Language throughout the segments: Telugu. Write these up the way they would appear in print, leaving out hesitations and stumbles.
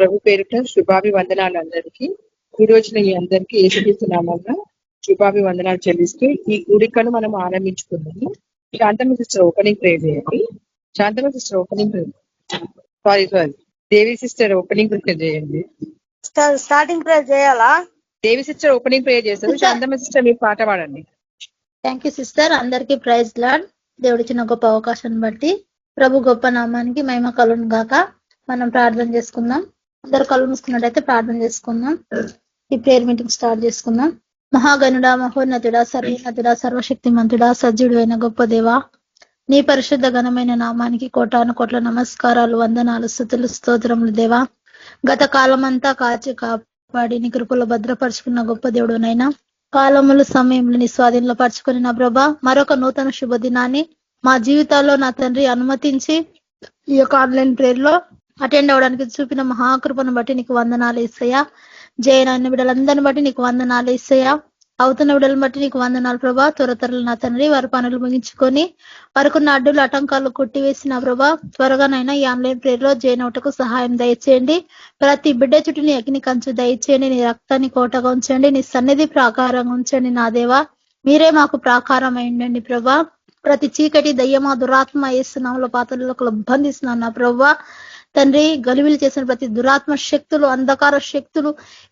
ప్రభు పేరిట శుభాభివందనాలు అందరికీ. ఈ రోజున ఈ అందరికీ యేసుక్రీస్తునామమున శుభాభివందనాలు చెల్లిస్తూ ఈ కూడికను మనం ఆరంభించుకున్నాము. శాంతమ్మ సిస్టర్ ఓపెనింగ్ ప్రేయర్ చేయండి. శాంతమ్మ సిస్టర్ ఓపెనింగ్ ప్రేయర్ దేవి సిస్టర్ ఓపెనింగ్ ప్రేయర్ చేయండి. స్టార్టింగ్ ప్రేయర్ చేయాలా? దేవి సిస్టర్ ఓపెనింగ్ ప్రేయర్ చేస్తారు. శాంతమ్మ సిస్టర్ మీరు పాట పాడండి. Thank you sister. అందరికీ ప్రైజ్ లార్డ్. దేవుడిచ్చిన గొప్ప అవకాశాన్ని బట్టి ప్రభు గొప్ప నామానికి మహిమ కలుగును గాక. మనం ప్రార్థన చేసుకుందాం. అందరు కళ్ళు మూసుకున్నట్టయితే ప్రార్థన చేసుకుందాం. ఈ ప్రేయర్ మీటింగ్ స్టార్ట్ చేసుకుందాం. మహాగణుడా, మహోన్నతుడా, సర్వోన్నతుడా, సర్వశక్తి మంతుడా, సజ్జుడు అయిన గొప్ప దేవా, నీ పరిశుద్ధ ఘనమైన నామానికి కోటాను కోట్ల నమస్కారాలు, వందనాలు, స్తుతులు, స్తోత్రములు దేవా. గత కాలమంతా కాచి కాపాడి నీ కృపలో భద్రపరుచుకున్న గొప్ప దేవుడు నైనా, కాలములు సమయంలో నీ స్వాధీనంలో పరుచుకుని నా ప్రభా మరొక నూతన శుభదినాన్ని మా జీవితాల్లో నా తండ్రి అనుమతించి ఈ యొక్క ఆన్లైన్ ప్రేయర్ లో అటెండ్ అవడానికి చూపిన మహాకృపను బట్టి నీకు వందనాలు యేసయ్యా. జయనాన్ని బిడ్డలందరిని బట్టి నీకు వందనాలు యేసయ్యా. అవుతున్న బిడ్డలను బట్టి నీకు వందనాలు ప్రభా. త్వరలు నా తండ్రి వారి పనులు ముగించుకొని వారికున్న అడ్డులు ఆటంకాలు కొట్టివేసిన ప్రభా త్వరగానైనా ఈ ఆన్లైన్ ప్రేయర్ లో జయనవుటకు సహాయం దయచేయండి. ప్రతి బిడ్డ చుట్టూని అగ్ని కంచు దయచేయండి. నీ రక్తాన్ని కోటగా ఉంచండి. నీ సన్నిధి ప్రాకారంగా ఉంచండి. నా దేవా మీరే మాకు ప్రాకారం అయిండండి ప్రభా. ప్రతి చీకటి దయ్యమా దురాత్మ యేసునామములో పాతలకు బంధిస్తున్నాను నా ప్రభా తండ్రి. గలిబిలి చేసిన ప్రతి దురాత్మ శక్తులు, అంధకార శక్తులు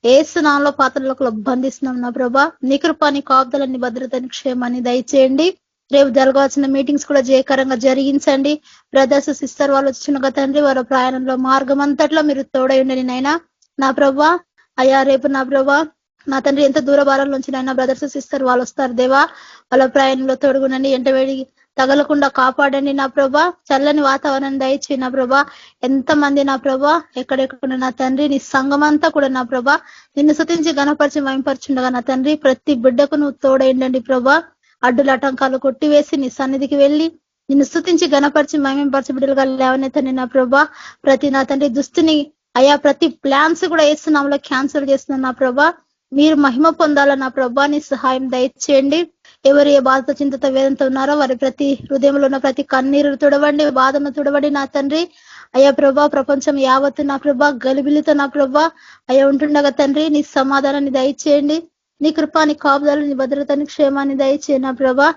యేసునామములో పాతలకు బంధిస్తున్నాం నా ప్రభా. నీ కృపాని కాపుదలని భద్రతని క్షేమాన్ని దయచేయండి. రేపు జరగాల్సిన మీటింగ్స్ కూడా జయకరంగా జరిగించండి. బ్రదర్స్ సిస్టర్ వాళ్ళు వచ్చిన తండ్రి వారి ప్రయాణంలో మార్గం అంతట్లో మీరు తోడై ఉండండి నైనా నా ప్రభా. అయ్యా రేపు నా ప్రభా నా తండ్రి ఎంత దూర భారాల నుంచి నైనా బ్రదర్స్ సిస్టర్ వాళ్ళు వస్తారు దేవా. వాళ్ళ ప్రయాణంలో తోడుగునండి. ఎంటవేడి తగలకుండా కాపాడండి నా ప్రభా. చల్లని వాతావరణం దయచేయి నా ప్రభా. ఎంతమంది నా ప్రభా ఎక్కడెక్కడ నా తండ్రి నీ సంఘం అంతా కూడా నా ప్రభా నిన్ను స్తుతించి గణపరిచి మయంపరచుండగా నా తండ్రి ప్రతి బిడ్డకు నువ్వు తోడైండండి ప్రభా. అడ్డుల ఆటంకాలు కొట్టివేసి నీ సన్నిధికి వెళ్ళి నిన్ను స్తుతించి గణపరిచి మయంపరిచి బిడ్డలుగా లేవనెత్తని నా ప్రభా. ప్రతి నా తండ్రి దుస్తుని అయా ప్రతి ప్లాన్స్ కూడా వేస్తున్నాంలో క్యాన్సిల్ చేస్తున్నాను నా ప్రభా. మీరు మహిమ పొందాల నా ప్రభాని సహాయం దయచేయండి. ఎవరు ఏ బాధతో చింతతో వేదంతో ఉన్నారో వారి ప్రతి హృదయంలో ఉన్న ప్రతి కన్నీరు తుడవండి, బాధను తుడవండి నా తండ్రి. అయ్యా ప్రభా ప్రపంచం యావత్తు నా ప్రభా గలిబిలితో నా ప్రభా అయ్యా ఉంటుండగా తండ్రి నీ సమాధానాన్ని దయచేయండి. నీ కృపాని కాపుదలు, నీ భద్రతని క్షేమాన్ని దయచేయండి నా ప్రభా.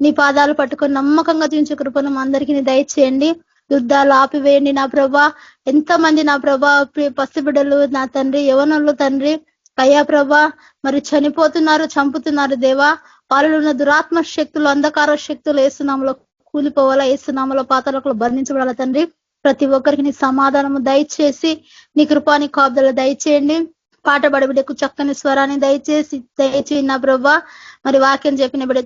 నీ పాదాలు పట్టుకొని నమ్మకంగా జీవించే కృపను అందరికీ దయచేయండి. యుద్ధాలు ఆపివేయండి నా ప్రభా. ఎంతమంది నా ప్రభా పసిబిడ్డలు నా తండ్రి యవనులు తండ్రి అయ్యా ప్రభా మరి చనిపోతున్నారు, చంపుతున్నారు దేవా. వాళ్ళలో ఉన్న దురాత్మ శక్తులు, అంధకార శక్తులు ఏసునామలో కూలిపోవాలా, ఏసునామలో పాతాళంలో బంధించబడాల తండ్రి. ప్రతి ఒక్కరికి నీ సమాధానము దయచేసి నీ కృపాని కాపుదల దయచేయండి. పాట బడబిడకు చక్కని స్వరాన్ని దయచేయి నా ప్రభా. మరి వాక్యం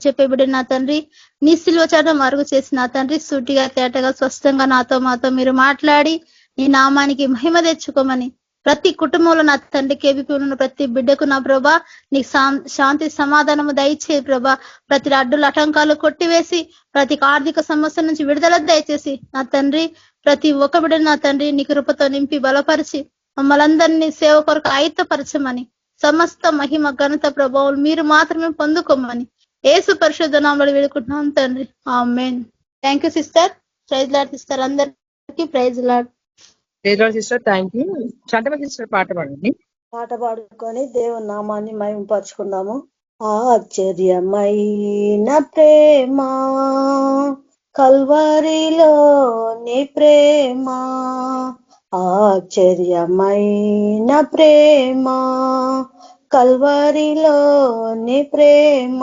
చెప్పే బిడ్డ నా తండ్రి నీ సిలువ చాటం మరుగు చేసి నా తండ్రి సూటిగా తేటగా స్పష్టంగా మాతో మీరు మాట్లాడి నీ నామానికి మహిమ తెచ్చుకోమని ప్రతి కుటుంబంలో నా తండ్రి కేబీపీ ఉన్న ప్రతి బిడ్డకు నా ప్రభా నీకు శాంతి సమాధానము దయచే ప్రభా. ప్రతి అడ్డుల ఆటంకాలు కొట్టివేసి ప్రతి ఆర్థిక సమస్య నుంచి విడుదల దయచేసి నా తండ్రి ప్రతి ఒక్క బిడ్డ నా తండ్రి నీ కృపతో నింపి బలపరిచి మమ్మల్ందరినీ సేవ కొరకు ఆయుత్తపరచమని సమస్త మహిమ ఘనత ప్రభావం మీరు మాత్రమే పొందుకోమని యేసు పరిశుద్ధ నామములో వేడుకుంటున్నాం తండ్రి. Amen. Thank you sister. Praise lord sister. అందరికీ praise lord. Sister thank you. Shanthamma sister పాట పాడండి. పాట పాడుకొని దేవుని నామాన్ని మహిమపరుచుకుందాము. ఆశ్చర్యమైన ప్రేమ కల్వరిలోని ప్రేమ, ఆశ్చర్యమైన ప్రేమ కల్వరిలోని ప్రేమ,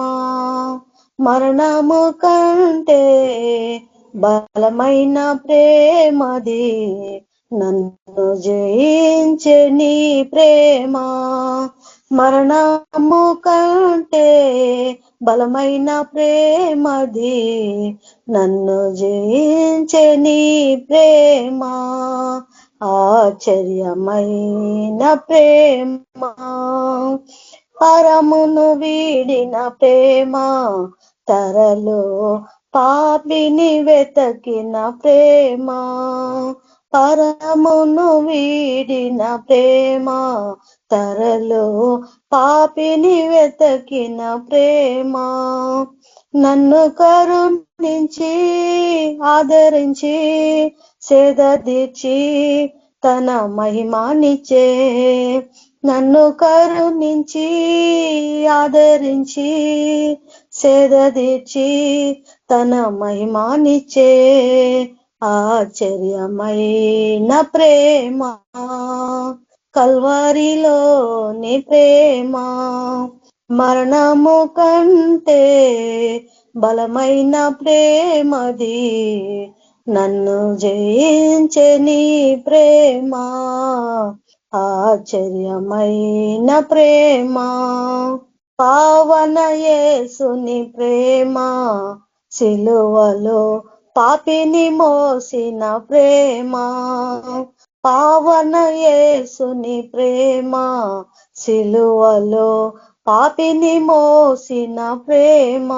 మరణము కంటే బలమైన ప్రేమది, నన్ను జయించే నీ ప్రేమ, మరణము కంటే బలమైన ప్రేమది, నన్ను జయించే నీ ప్రేమ, ఆశ్చర్యమైన ప్రేమ, పరమును వీడిన ప్రేమ, తరలో పాపిని వెతకిన ప్రేమ, పరమును వీడిన ప్రేమ, తరలో పాపిని వెతకిన ప్రేమ, నన్ను కరుణించి ఆదరించి సేద తీర్చి తన మహిమానిచ్చే. నన్ను కరుణించి ఆదరించి సేదదీర్చి తన మహిమానిచ్చే. ఆశ్చర్యమైన ప్రేమ కల్వరిలోని ప్రేమ, మరణము కంటే బలమైన ప్రేమది. నన్ను జయించే నీ ప్రేమ, ఆశ్చర్యమైన ప్రేమ. పావన యేసుని ప్రేమ, సిలువలో పాపిని మోసిన ప్రేమ. పావన యేసుని ప్రేమ, సిలువలో పాపిని మోసిన ప్రేమ.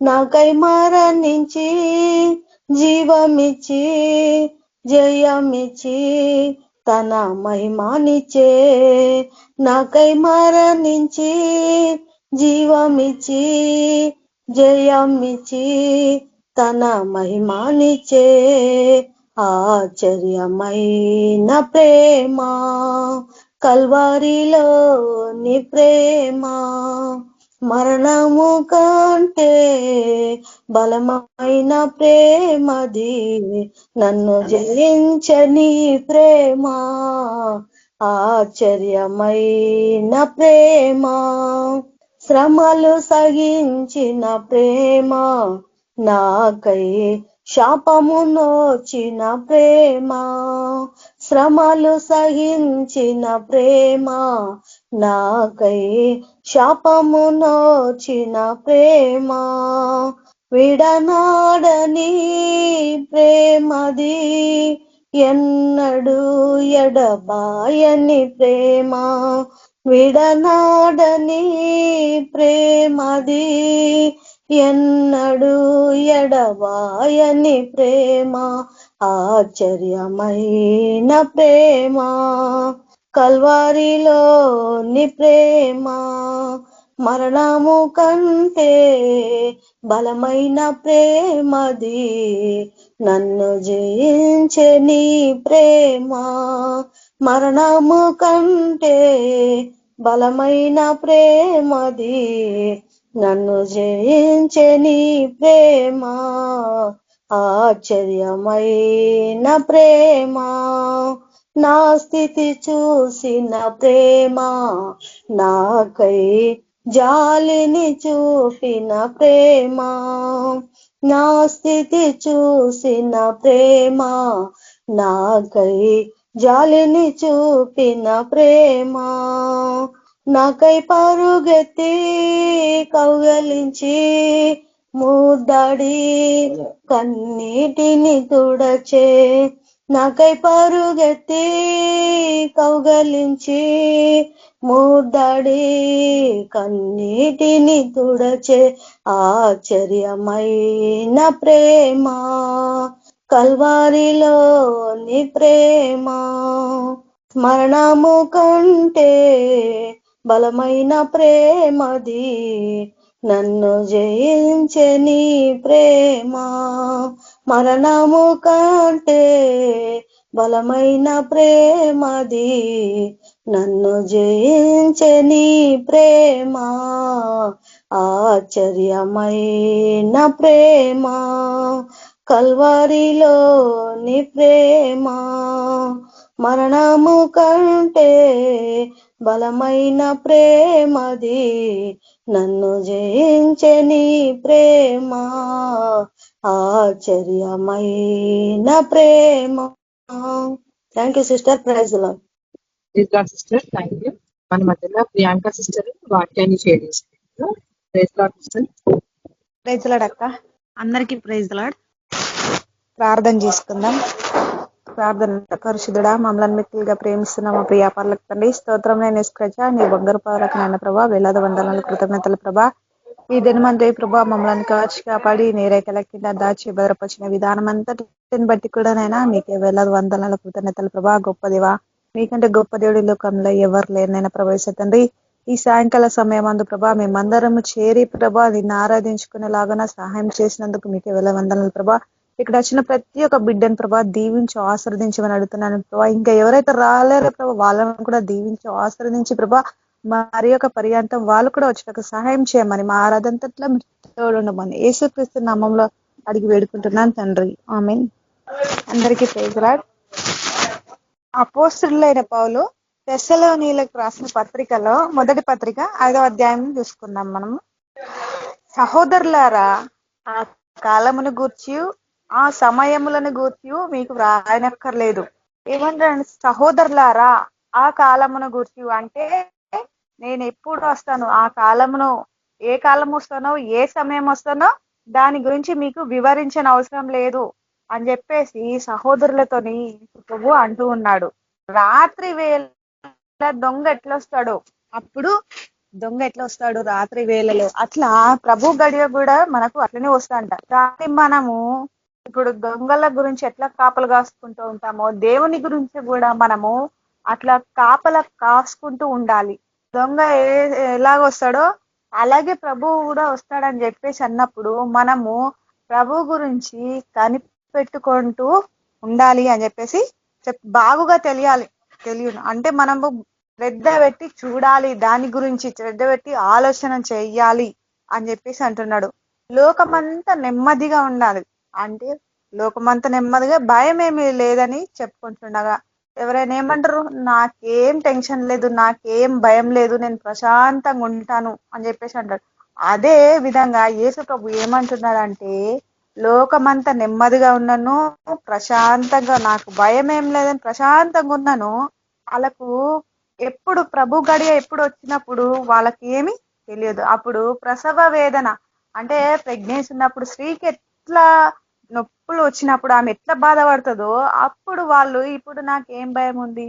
నాకై మరణించి జీవమిచ్చి జయమిచ్చి తన మహిమానిచ్చే. నాకై మరణించి జీవమిచ్చి జయమిచ్చి తన మహిమానిచ్చే. ఆశ్చర్యమైన ప్రేమ కల్వరిలోని ప్రేమ, మరణము కంటే బలమైన ప్రేమది. నన్ను జయించని ప్రేమ, ఆశ్చర్యమైన ప్రేమ. శ్రమలు సహించిన ప్రేమ, నాకై శాపము నోచిన ప్రేమ. శ్రమలు సహించిన ప్రేమ, నాకై శాపము నోచిన ప్రేమ. విడనాడని ప్రేమది, ఎన్నడూ ఎడబాయని ప్రేమ. విడనాడని ప్రేమది, ఎన్నడూ ఎడబాయని ప్రేమ. ఆశ్చర్యమైన ప్రేమ కల్వరిలోని ప్రేమ, మరణము కంటే బలమైన ప్రేమది. నన్ను జయించే నీ ప్రేమ, మరణము కంటే బలమైన ప్రేమది. నన్ను జయించే నీ ప్రేమ, ఆశ్చర్యమైన ప్రేమ. నా స్థితి చూసిన ప్రేమ, నాకై జాలిని చూపిన ప్రేమ. నా స్థితి చూసిన ప్రేమ, నాకై జాలిని చూపిన ప్రేమ. నాకై పరుగెత్తి కౌగలించి ముద్దాడి కన్నీటిని తుడచే. నాకై పరుగెత్తి కౌగలించి ముద్దాడి కన్నీటిని తుడచే. ఆశ్చర్యమైన ప్రేమ కల్వరిలోని ప్రేమ, మరణము కంటే బలమైన ప్రేమది. నన్ను జయించే నీ ప్రేమ, మరణము కంటే బలమైన ప్రేమది. నన్ను జయించే నీ ప్రేమ, ఆశ్చర్యమైన ప్రేమ కల్వరిలోని ప్రేమ, మరణము కంటే బలమైన ప్రేమది. నన్ను జయించే నీ ప్రేమ, ఆశ్చర్యమైన ప్రేమ. Thank you sister. Praise the lord. Sister thank you. మన మధ్యలో ప్రియాంక సిస్టర్ వాక్యాన్ని షేర్ చేసుకుంటారు. Praise lord sister. Praise Lord అక్క, అందరికీ ప్రైజ్ లార్డ్. ప్రార్థన చేసుకుందాం. ప్రార్థన. పరిశుద్ధుడా, మమ్మల్ని మిక్కిలిగా ప్రేమిస్తున్న మా ప్రియ పర్లకు తండ్రి, స్తోత్రం నేను ఇసుకచ్చా నీ బంగారు పాలకు నాయన ప్రభా, వేలాది వందనాలు కృతజ్ఞతలు ప్రభా. ఈ దినమంతే ప్రభా మమ్మల్ని కాచి కాపాడి నీరేకల కింద దాచి భద్రపరిచిన విధానం అంతటిని బట్టి కూడా నైనా మీకే వేలాది వందనాలు కృతజ్ఞతలు ప్రభా. గొప్ప దేవా, మీకంటే గొప్ప దేవుడి లోకంలో ఎవరు లేరు ప్రభావిత తండ్రి. ఈ సాయంకాల సమయం అందు ప్రభా మేమందరము చేరి ప్రభా నిన్ను ఆరాధించుకునేలాగా సహాయం చేసినందుకు మీకే వేల వందనాలు ప్రభా. ఇక్కడ వచ్చిన ప్రతి ఒక్క బిడ్డను ప్రభా దీవించి ఆశీర్వదించమని అడుగుతున్నాను ప్రభా. ఇంకా ఎవరైతే రాలేరో ప్రభా వాళ్ళని కూడా దీవించి ఆశీర్వదించి ప్రభా మరి యొక్క పర్యాంతం వాళ్ళు కూడా వచ్చేటకు సహాయం చేయమని మా ఆరాధంతట్లో మీరు ఉండమని యేసుక్రీస్తు నామంలో అడిగి వేడుకుంటున్నాను తండ్రి, ఆమేన్. అందరికీ ప్రైజ్ లార్డ్. అపోస్తలుడైన పౌలు తెస్సలోనీయులకు రాసిన పత్రికలో మొదటి పత్రిక 5వ అధ్యాయం చూసుకుందాం మనము. సహోదరులారా, ఆ కాలమును గూర్చి ఆ సమయములను గూర్చి మీకు వ్రాయనక్కర్లేదు. ఏమంటారు? సహోదరులారా, ఆ కాలమును గూర్చి అంటే నేను ఎప్పుడు వస్తాను, ఆ కాలమును ఏ కాలం వస్తానో ఏ సమయం వస్తానో దాని గురించి మీకు వివరించిన అవసరం లేదు అని చెప్పేసి సహోదరులతోని ప్రభు అంటూ ఉన్నాడు. రాత్రి వేళ దొంగ ఎట్లా వస్తాడు, అప్పుడు దొంగ ఎట్లా వస్తాడు రాత్రి వేళలో, అట్లా ప్రభు గడియ కూడా మనకు అట్లనే వస్తాడంట. కానీ మనము ఇప్పుడు దొంగల గురించి ఎట్లా కాపలు కాసుకుంటూ ఉంటామో దేవుని గురించి కూడా మనము అట్లా కాపల కాసుకుంటూ ఉండాలి. దొంగ ఎలాగ వస్తాడో అలాగే ప్రభువు కూడా వస్తాడని చెప్పేసి అన్నప్పుడు మనము ప్రభు గురించి కనిపెట్టుకుంటూ ఉండాలి అని చెప్పేసి బాగుగా తెలియను అంటే మనము శ్రద్ధ పెట్టి చూడాలి, దాని గురించి శ్రద్ధ పెట్టి ఆలోచన చెయ్యాలి అని చెప్పేసి అంటున్నాడు. లోకమంతా నెమ్మదిగా ఉండాలి అంటే లోకమంతా నెమ్మదిగా భయం ఏమీ లేదని చెప్పుకుంటుండగా ఎవరైనా ఏమంటారు, నాకేం టెన్షన్ లేదు, నాకేం భయం లేదు, నేను ప్రశాంతంగా ఉంటాను అని చెప్పేసి అంటాడు. అదే విధంగా యేసు ప్రభు ఏమంటున్నాడంటే లోకమంతా నెమ్మదిగా ఉన్నాను, ప్రశాంతంగా, నాకు భయం ఏం లేదని ప్రశాంతంగా ఉన్నాను. వాళ్ళకు ఎప్పుడు ప్రభు గడియ ఎప్పుడు వచ్చినప్పుడు వాళ్ళకి ఏమి తెలియదు. అప్పుడు ప్రసవ వేదన అంటే ప్రెగ్నెన్సీ ఉన్నప్పుడు స్త్రీకి ఎట్లా నొప్పులు వచ్చినప్పుడు ఆమె ఎట్లా బాధపడుతుందో అప్పుడు వాళ్ళు ఇప్పుడు నాకు ఏం భయం ఉంది,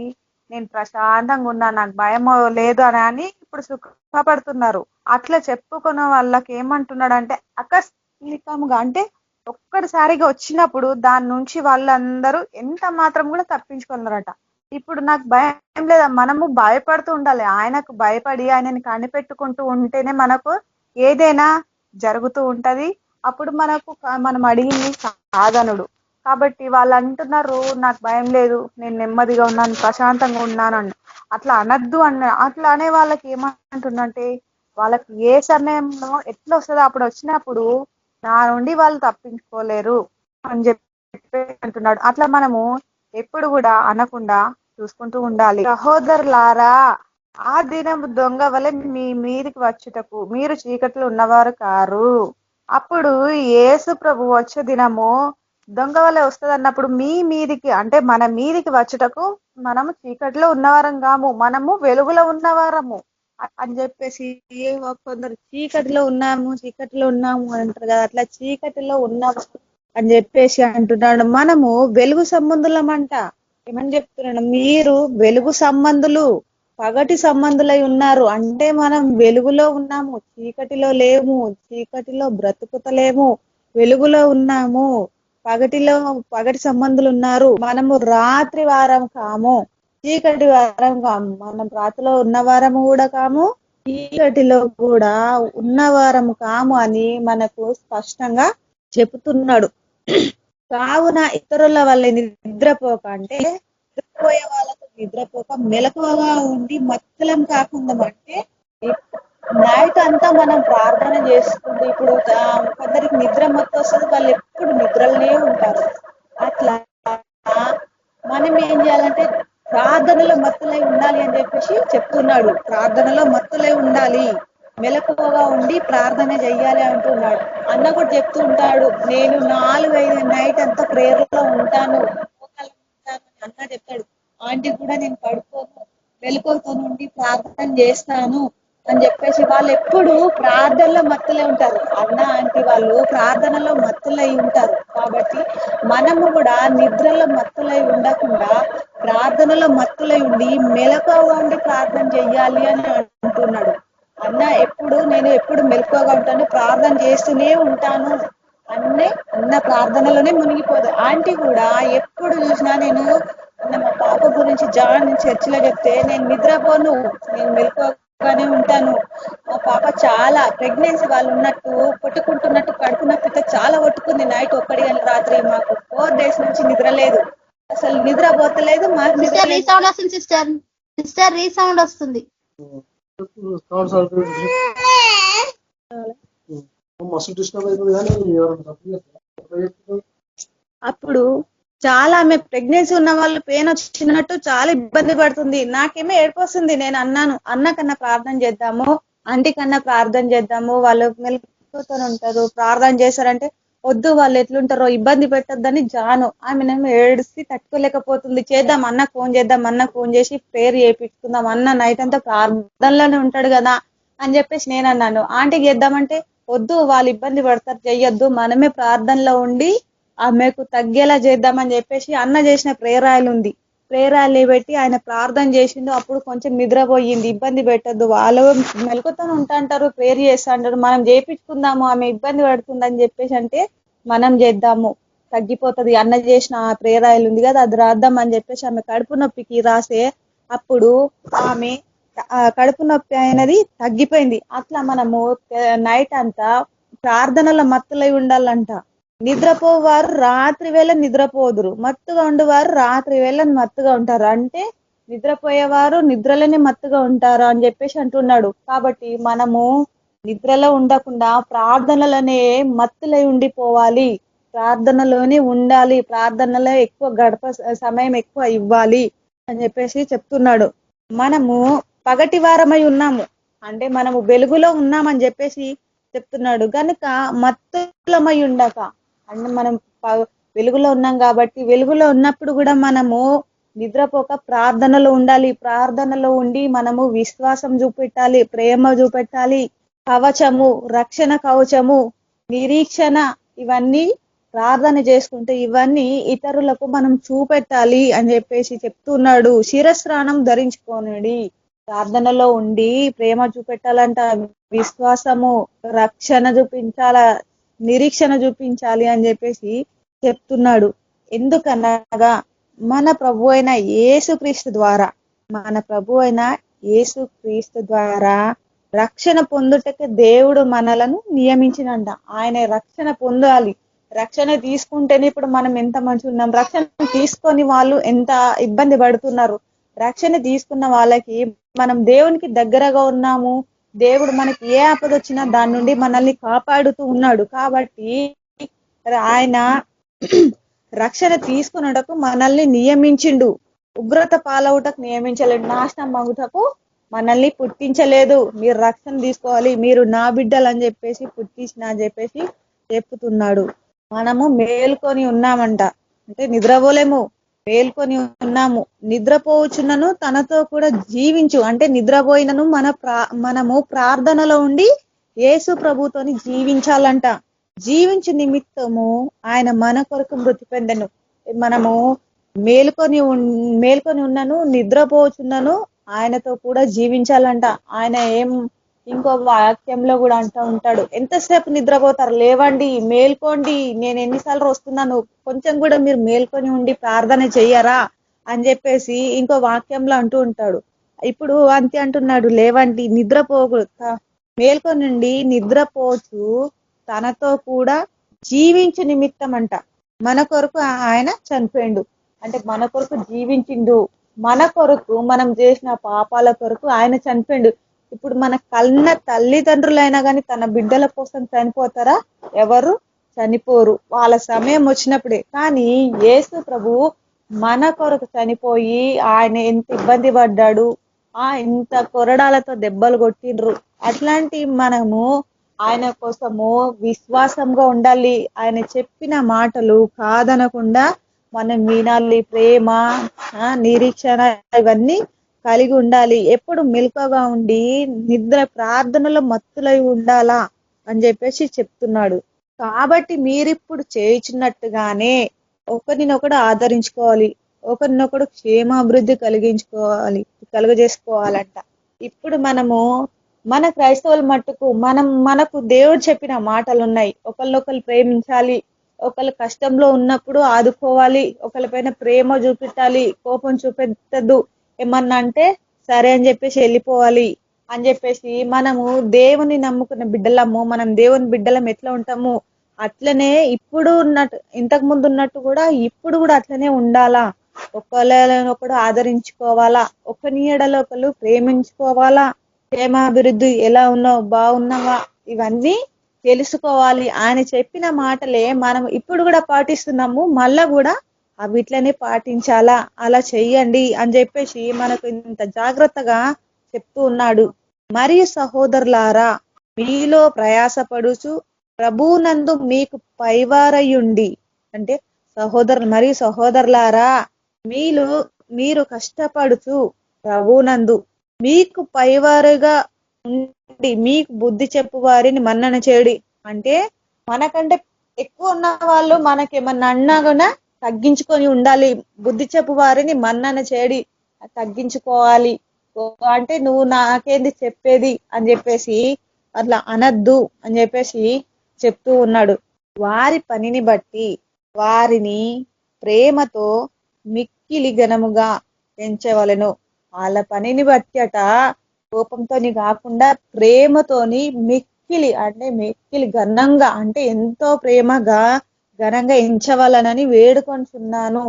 నేను ప్రశాంతంగా ఉన్నా, నాకు భయం లేదు అని ఇప్పుడు సుఖపడుతున్నారు. అట్లా చెప్పుకున్న వాళ్ళకి ఏమంటున్నాడు అంటే ఆకస్మికంగా అంటే ఒక్కడిసారిగా వచ్చినప్పుడు దాని నుంచి వాళ్ళందరూ ఎంత మాత్రం కూడా తప్పించుకున్నారట. ఇప్పుడు నాకు భయం లేదా, మనము భయపడుతూ ఉండాలి. ఆయనకు భయపడి ఆయనని కనిపెట్టుకుంటూ ఉంటేనే మనకు ఏదైనా జరుగుతూ ఉంటది. అప్పుడు మనకు మనం అడిగింది సాధనుడు. కాబట్టి వాళ్ళు అంటున్నారు నాకు భయం లేదు, నేను నెమ్మదిగా ఉన్నాను, ప్రశాంతంగా ఉన్నాను అని. అట్లా అనద్దు అట్లా అనే వాళ్ళకి ఏమంటుందంటే వాళ్ళకి ఏ సమయంలో ఎట్లా వస్తుందో అప్పుడు వచ్చినప్పుడు నా నుండి వాళ్ళు తప్పించుకోలేరు అని చెప్పి అంటున్నాడు. అట్లా మనము ఎప్పుడు కూడా అనకుండా చూసుకుంటూ ఉండాలి. సహోదరులారా, ఆ దినం దొంగ వలె మీ మీదికి వచ్చుటకు మీరు చీకట్లో ఉన్నవారు కారు. అప్పుడు యేసు ప్రభు వచ్చే దినము దొంగ వలె వస్తుంది అన్నప్పుడు మీ మీదికి అంటే మన మీదికి వచ్చుటకు మనము చీకటిలో ఉన్నవారం కాము, మనము వెలుగులో ఉన్నవారము అని చెప్పేసి కొందరు చీకటిలో ఉన్నాము అంటారు కదా, అట్లా చీకటిలో ఉన్నాము అని చెప్పేసి అంటున్నాడు. మనము వెలుగు సంబంధులమంట. ఏమని చెప్తున్నాడు, మీరు వెలుగు సంబంధులు, పగటి సంబంధులై ఉన్నారు అంటే మనం వెలుగులో ఉన్నాము, చీకటిలో లేము, చీకటిలో బ్రతుకుతలేము, వెలుగులో ఉన్నాము. పగటి సంబంధులు ఉన్నారు, మనము రాత్రి వారం కాము, చీకటి వారం కాము. మనం రాత్రిలో ఉన్నవారము కూడా కాము, చీకటిలో కూడా ఉన్నవారము కాము అని మనకు స్పష్టంగా చెబుతున్నాడు. కావున ఇతరుల వల్ల నిద్రపోక అంటే నిద్రపోయే వాళ్ళకు నిద్రపోక మెలకువగా ఉండి మత్తులం కాకుండా అంటే నైట్ అంతా మనం ప్రార్థన చేసుకుంటూ ఇప్పుడు కొందరికి నిద్ర మొత్తం వస్తుంది, వాళ్ళు ఎప్పుడు నిద్రలోనే ఉంటారు. అట్లా మనం ఏం చేయాలంటే ప్రార్థనలో మత్తులై ఉండాలి అని చెప్పేసి చెప్తున్నాడు. ప్రార్థనలో మత్తులై ఉండాలి, మెలకువగా ఉండి ప్రార్థన చెయ్యాలి అంటున్నాడు. అన్న కూడా చెప్తూ ఉంటాడు, నేను 4-5 నైట్ అంతా ప్రేయర్ లో ఉంటాను అన్న చెప్తాడు. ఆంటీ కూడా నేను పడుకోను, మెలకువతో నుండి ప్రార్థన చేస్తాను అని చెప్పేసి వాళ్ళు ఎప్పుడు ప్రార్థనలో మత్తులై ఉంటారు. అన్న ఆంటీ వాళ్ళు ప్రార్థనలో మత్తులై ఉంటారు. కాబట్టి మనము కూడా నిద్రలో మత్తులై ఉండకుండా ప్రార్థనలో మత్తులై ఉండి మెలకువగా ఉండి ప్రార్థన చెయ్యాలి అని అంటున్నాడు. నేను ఎప్పుడు మెలకువగా ఉంటాను, ప్రార్థన చేస్తూనే ఉంటాను అన్న ప్రార్థనలోనే మునిగిపోదు. ఆంటీ కూడా ఎప్పుడు చూసినా నేను మా పాప గురించి చర్చిలో చెప్తే నేను నిద్రపోను, నేను మెలకువగానే ఉంటాను, మా పాప చాలా ప్రెగ్నెన్సీ వాళ్ళు ఉన్నట్టు కొట్టుకుంటున్నట్టు కడుపు నొప్పితో చాలా కొట్టుకుంది. నైట్ 1 గంట రాత్రి మాకు 4 days నుంచి నిద్ర లేదు, అసలు నిద్ర పోతలేదు, మాకు నిద్ర సిస్టర్ లేదు. రీసౌండ్ వస్తుంది సిస్టర్. సిస్టర్ రీసౌండ్ వస్తుంది. అప్పుడు చాలా ఆమె ప్రెగ్నెన్సీ ఉన్న వాళ్ళు పెయిన్ వచ్చినట్టు చాలా ఇబ్బంది పడుతుంది. నాకేమో ఏడుపు వస్తుంది. నేను అన్నాను, అన్న కన్నా ప్రార్థన చేద్దాము, ఆంటీ కన్నా ప్రార్థన చేద్దాము, వాళ్ళు మెలకుతో ఉంటారు, ప్రార్థన చేశారంటే వద్దు, వాళ్ళు ఎట్లుంటారో ఇబ్బంది పెట్టద్దని జాను. ఆమెనేమో ఏడిసి తట్టుకోలేకపోతుంది. చేద్దాం, అన్న ఫోన్ చేద్దాం, అన్న ఫోన్ చేసి ప్రేయర్ చేయించుకుందాం, అన్న నైట్ అంతా ప్రార్థనలోనే ఉంటాడు కదా అని చెప్పేసి నేను అన్నాను. ఆంటీకి చేద్దామంటే వద్దు, వాళ్ళు ఇబ్బంది పడతారు, చెయ్యొద్దు, మనమే ప్రార్థనలో ఉండి ఆమెకు తగ్గేలా చేద్దామని చెప్పేసి అన్న చేసిన ప్రేరాయలు ఉంది, ప్రేరాయలు పెట్టి ఆయన ప్రార్థన చేసిండు. అప్పుడు కొంచెం నిద్రపోయింది. ఇబ్బంది పెట్టద్దు, వాళ్ళు మెలకుతో ఉంటాంటారు, ప్రేయర్ చేస్తా అంటారు, మనం చేయించుకుందాము, ఆమె ఇబ్బంది పడుతుందని చెప్పేసి అంటే మనం చేద్దాము, తగ్గిపోతుంది. అన్న చేసిన ఆ ప్రేరాయలు ఉంది కదా, అది రాద్దాం అని చెప్పేసి ఆమె కడుపు నొప్పికి రాసే అప్పుడు ఆమె కడుపు నొప్పి అయినది తగ్గిపోయింది. అట్లా మనము నైట్ అంతా ప్రార్థనల మత్తులై ఉండాలంట. నిద్రపోవారు రాత్రి వేళ నిద్రపోదురు, మత్తుగా ఉండేవారు రాత్రి వేళ మత్తుగా ఉంటారు. అంటే నిద్రపోయేవారు నిద్రలోనే మత్తుగా ఉంటారు అని చెప్పేసి అంటున్నాడు. కాబట్టి మనము నిద్రలో ఉండకుండా ప్రార్థనలనే మత్తులై ఉండిపోవాలి, ప్రార్థనలోనే ఉండాలి, ప్రార్థనలో ఎక్కువ సమయం ఎక్కువ ఇవ్వాలి అని చెప్పేసి చెప్తున్నాడు. మనము పగటి వారమై ఉన్నాము అంటే మనము వెలుగులో ఉన్నామని చెప్పేసి చెప్తున్నాడు. కనుక మత్తులమై ఉండక అంటే మనం వెలుగులో ఉన్నాం కాబట్టి వెలుగులో ఉన్నప్పుడు కూడా మనము నిద్రపోక ప్రార్థనలో ఉండాలి. ప్రార్థనలో ఉండి మనము విశ్వాసం చూపెట్టాలి, ప్రేమ చూపెట్టాలి, కవచము, రక్షణ కవచము, నిరీక్షణ, ఇవన్నీ ప్రార్థన చేసుకుంటే ఇవన్నీ ఇతరులకు మనం చూపెట్టాలి అని చెప్పేసి చెప్తున్నాడు. శిరస్నానం ధరించుకోనండి, ప్రార్థనలో ఉండి ప్రేమ చూపెట్టాలంట, విశ్వాసము, రక్షణ చూపించాల, నిరీక్షణ చూపించాలి అని చెప్పేసి చెప్తున్నాడు. ఎందుకనగా మన ప్రభు అయిన యేసుక్రీస్తు ద్వారా, మన ప్రభు అయిన యేసుక్రీస్తు ద్వారా రక్షణ పొందుటకు దేవుడు మనలను నియమించినంట. ఆయన రక్షణ పొందాలి, రక్షణ తీసుకుంటేనే ఇప్పుడు మనం ఎంత మంచి ఉన్నాం, రక్షణ తీసుకొని వాళ్ళు ఎంత ఇబ్బంది పడుతున్నారు. రక్షణ తీసుకున్న వాళ్ళకి మనం దేవునికి దగ్గరగా ఉన్నాము, దేవుడు మనకి ఏ ఆపద వచ్చినా దాని నుండి మనల్ని కాపాడుతూ ఉన్నాడు. కాబట్టి ఆయన రక్షణ తీసుకున్నటకు మనల్ని నియమించిండు, ఉగ్రత పాలవుటకు నియమించలేడు, నాశనం మగుటకు మనల్ని పుట్టించలేదు. మీరు రక్షణ తీసుకోవాలి, మీరు నా బిడ్డలు అని చెప్పేసి పుట్టించిన అని చెప్పేసి చెప్పుతున్నాడు. మనము మేల్కొని ఉన్నామంట, అంటే నిద్రపోలేము, మేల్కొని ఉన్నాము. నిద్రపోవచ్చునను తనతో కూడా జీవించు, అంటే నిద్రపోయినను మనము ప్రార్థనలో ఉండి యేసు ప్రభుతోని జీవించాలంట. జీవించు నిమిత్తము ఆయన మన కొరకు మృతి పొందెను. మనము మేల్కొని ఉన్నను, నిద్రపోవచ్చున్నను ఆయనతో కూడా జీవించాలంట. ఆయన ఇంకో వాక్యంలో కూడా అంటూ ఉంటాడు, ఎంతసేపు నిద్రపోతారు, లేవండి, మేల్కోండి, నేను ఎన్నిసార్లు వస్తున్నాను, కొంచెం కూడా మీరు మేల్కొని ఉండి ప్రార్థన చెయ్యరా అని చెప్పేసి ఇంకో వాక్యంలో అంటూ ఉంటాడు. ఇప్పుడు అంతే అంటున్నాడు, లేవండి, నిద్రపోకూడదు, మేల్కొని నుండి నిద్రపోచు తనతో కూడా జీవించు నిమిత్తం అంట. మన కొరకు ఆయన చనిపోయిండు, అంటే మన కొరకు జీవించిండు, మన కొరకు మనం చేసిన పాపాల కొరకు ఆయన చనిపోయిండు. ఇప్పుడు మన కన్న తల్లిదండ్రులైనా కానీ తన బిడ్డల కోసం చనిపోతారా? ఎవరు చనిపోరు, వాళ్ళ సమయం వచ్చినప్పుడే. కానీ యేసు ప్రభు మన కొరకు చనిపోయి ఆయన ఎంత ఇబ్బంది పడ్డాడు, ఎంత కొరడాలతో దెబ్బలు కొట్టిండ్రు. అట్లాంటి మనము ఆయన కోసము విశ్వాసంగా ఉండాలి, ఆయన చెప్పిన మాటలు కాదనకుండా మనం వినాలి, ప్రేమ, నిరీక్షణ ఇవన్నీ కలిగి ఉండాలి. ఎప్పుడు మెలకువగా ఉండి ప్రార్థనలో మత్తులై ఉండాలా అని చెప్పేసి చెప్తున్నాడు. కాబట్టి మీరిప్పుడు చేయించినట్టుగానే ఒకరినొకడు ఆదరించుకోవాలి, ఒకరినొకడు క్షేమాభివృద్ధి కలుగజేసుకోవాలంట. ఇప్పుడు మనము మన క్రైస్తవుల మట్టుకు మనకు దేవుడు చెప్పిన మాటలు ఉన్నాయి, ఒకళ్ళొకరు ప్రేమించాలి, ఒకళ్ళు కష్టంలో ఉన్నప్పుడు ఆదుకోవాలి, ఒకళ్ళపైన ప్రేమ చూపెట్టాలి, కోపం చూపెట్టద్దు, ఏమన్నా అంటే సరే అని చెప్పేసి వెళ్ళిపోవాలి, అని చెప్పేసి మనము దేవుని నమ్ముకున్న బిడ్డలము, మనం దేవుని బిడ్డలం ఎట్లా ఉంటాము అట్లనే ఇప్పుడు ఉన్నట్టు, ఇంతకు ముందు ఉన్నట్టు కూడా ఇప్పుడు కూడా అట్లనే ఉండాలా. ఒకళ్ళు ఆదరించుకోవాలా, ఒకరి ఎడలో ఒకళ్ళు ప్రేమించుకోవాలా, క్షేమాభివృద్ధి ఎలా ఉన్నావు, బాగున్నావా, ఇవన్నీ తెలుసుకోవాలి. ఆయన చెప్పిన మాటలే మనం ఇప్పుడు కూడా పాటిస్తున్నాము, మళ్ళా కూడా వీటినే పాటించాలా, అలా చెయ్యండి అని చెప్పేసి మనకు ఇంత జాగ్రత్తగా చెప్తూ ఉన్నాడు. మరియు సహోదరులారా, మీలో ప్రయాసపడుచు ప్రభునందు మీకు పైవారయుండి, అంటే మరియు సహోదరులారా, మీరు కష్టపడుచు ప్రభునందు మీకు పైవారుగా ఉండి మీకు బుద్ధి చెప్పు వారిని మన్నన చేయడి. అంటే మనకంటే ఎక్కువ ఉన్న వాళ్ళు మనకేమన్నా అన్నా కూడా తగ్గించుకొని ఉండాలి. బుద్ధి చెప్పు వారిని మన్నన చేయడి, తగ్గించుకోవాలి. అంటే నువ్వు నాకేంది చెప్పేది అని చెప్పేసి అట్లా అనద్దు అని చెప్పేసి చెప్తూ ఉన్నాడు. వారి పనిని బట్టి వారిని ప్రేమతో మిక్కిలి ఘనముగా పెంచవలెను. వాళ్ళ పనిని బట్టి అట కోపంతోని కాకుండా ప్రేమతోని మిక్కిలి ఘనంగా, అంటే ఎంతో ప్రేమగా ఘనంగా ఎంచవలనని వేడుకొంటున్నాను.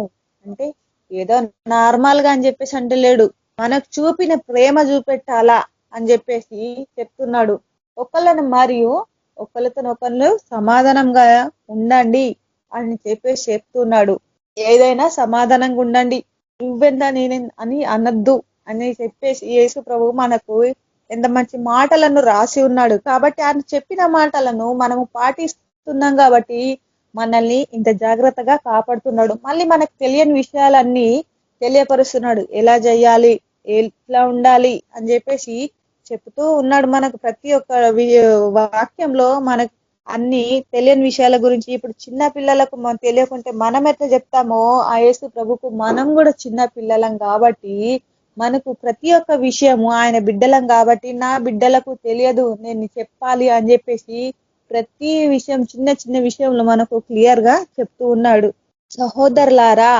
అంటే ఏదో నార్మల్ గా అని చెప్పేసి అంటే లేడు, మనకు చూపిన ప్రేమ చూపెట్టాలా అని చెప్పేసి చెప్తున్నాడు. ఒకళ్ళతో ఒకళ్ళు సమాధానంగా ఉండండి అని చెప్పేసి చెప్తున్నాడు. ఏదైనా సమాధానంగా ఉండండి, నువ్వెంత అని అనద్దు అని చెప్పేసి యేసు ప్రభు మనకు ఎంత మంచి మాటలను రాసి ఉన్నాడు. కాబట్టి ఆయన చెప్పిన మాటలను మనము పాటిస్తున్నాం కాబట్టి మనల్ని ఇంత జాగ్రత్తగా కాపాడుతున్నాడు. మళ్ళీ మనకు తెలియని విషయాలన్నీ తెలియపరుస్తున్నాడు, ఎలా చేయాలి, ఎట్లా ఉండాలి అని చెప్పేసి చెప్తూ ఉన్నాడు. మనకు ప్రతి ఒక్క వాక్యంలో మనకు అన్ని తెలియని విషయాల గురించి. ఇప్పుడు చిన్న పిల్లలకు మనం తెలియకుంటే మనం ఎట్లా చెప్తామో ఆ యేసు ప్రభుకు మనం కూడా చిన్న పిల్లలం కాబట్టి మనకు ప్రతి ఒక్క విషయము ఆయన బిడ్డలం కాబట్టి నా బిడ్డలకు తెలియదు నేను చెప్పాలి అని చెప్పేసి ప్రతి విషయం చిన్న చిన్న విషయంలో మనకు క్లియర్ గా చెప్తూ ఉన్నాడు. సహోదరులారా,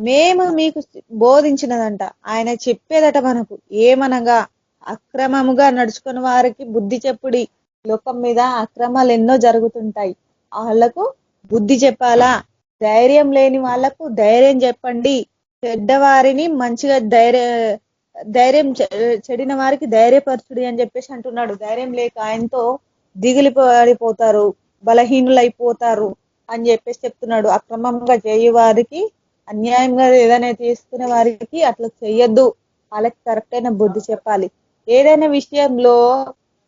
మేము మీకు బోధించినదంట, ఆయన చెప్పేదట మనకు ఏమనగా అక్రమముగా నడుచుకున్న వారికి బుద్ధి చెప్పుడి. లోకం మీద అక్రమాలు ఎన్నో జరుగుతుంటాయి, వాళ్ళకు బుద్ధి చెప్పాలా. ధైర్యం లేని వాళ్ళకు ధైర్యం చెప్పండి. చెడ్డవారిని మంచిగా ధైర్యం చెడిన వారికి ధైర్యపరచుడి అని చెప్పేసి అంటున్నాడు. ధైర్యం లేక ఆయనతో దిగులు పడిపోతారు, బలహీనులైపోతారు అని చెప్పేసి చెప్తున్నాడు. అక్రమంగా చేయు వారికి, అన్యాయంగా ఏదైనా తీసుకునే వారికి అట్లా చెయ్యొద్దు, వాళ్ళకి కరెక్ట్ అయిన బుద్ధి చెప్పాలి. ఏదైనా విషయంలో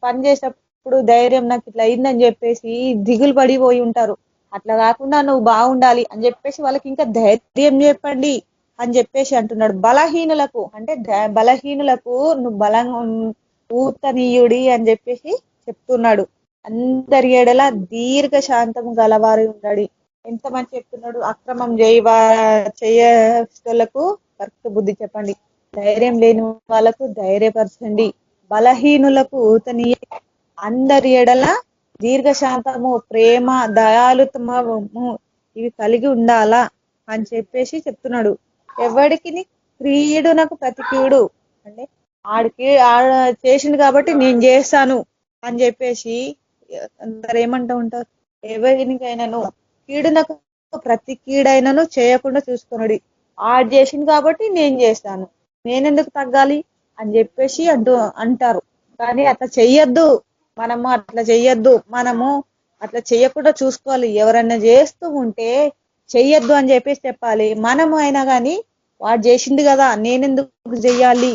పని చేసేటప్పుడు ధైర్యం నాకు ఇట్లా అయిందని చెప్పేసి దిగులు పడిపోయి ఉంటారు. అట్లా కాకుండా నువ్వు బాగుండాలి అని చెప్పేసి వాళ్ళకి ఇంకా ధైర్యం చెప్పండి అని చెప్పేసి అంటున్నాడు. బలహీనులకు, అంటే బలహీనులకు నువ్వు బలంగా ఊతనీయుడి అని చెప్పేసి చెప్తున్నాడు. అందరి ఎడల దీర్ఘ శాంతము గలవారి ఉండాలి. ఎంత మంచి చెప్తున్నాడు. అక్రమం చేయలకు కరెక్ట్ బుద్ధి చెప్పండి, ధైర్యం లేని వాళ్ళకు ధైర్యపరచండి, బలహీనులకు ఊతనీయ, అందరి ఎడల దీర్ఘశాంతము, ప్రేమ, దయాలుతమము ఇవి కలిగి ఉండాలా అని చెప్పేసి చెప్తున్నాడు. ఎవడికి క్రీడునకు ప్రతికీడు, అంటే ఆడ చేసింది కాబట్టి నేను చేస్తాను అని చెప్పేసి అందరు ఏమంటూ ఉంటారు, ఎవరికైనాను కీడునకు ప్రతి కీడైనను చేయకుండా చూసుకున్నాడు. ఆడు చేసింది కాబట్టి నేను చేస్తాను, నేనెందుకు తగ్గాలి అని చెప్పేసి అంటారు. కానీ అట్లా చెయ్యొద్దు, మనము అట్లా చెయ్యొద్దు, మనము అట్లా చెయ్యకుండా చూసుకోవాలి. ఎవరన్నా చేస్తూ ఉంటే చెయ్యొద్దు అని చెప్పేసి చెప్పాలి. మనము అయినా కానీ వాడు చేసింది కదా నేనెందుకు చెయ్యాలి,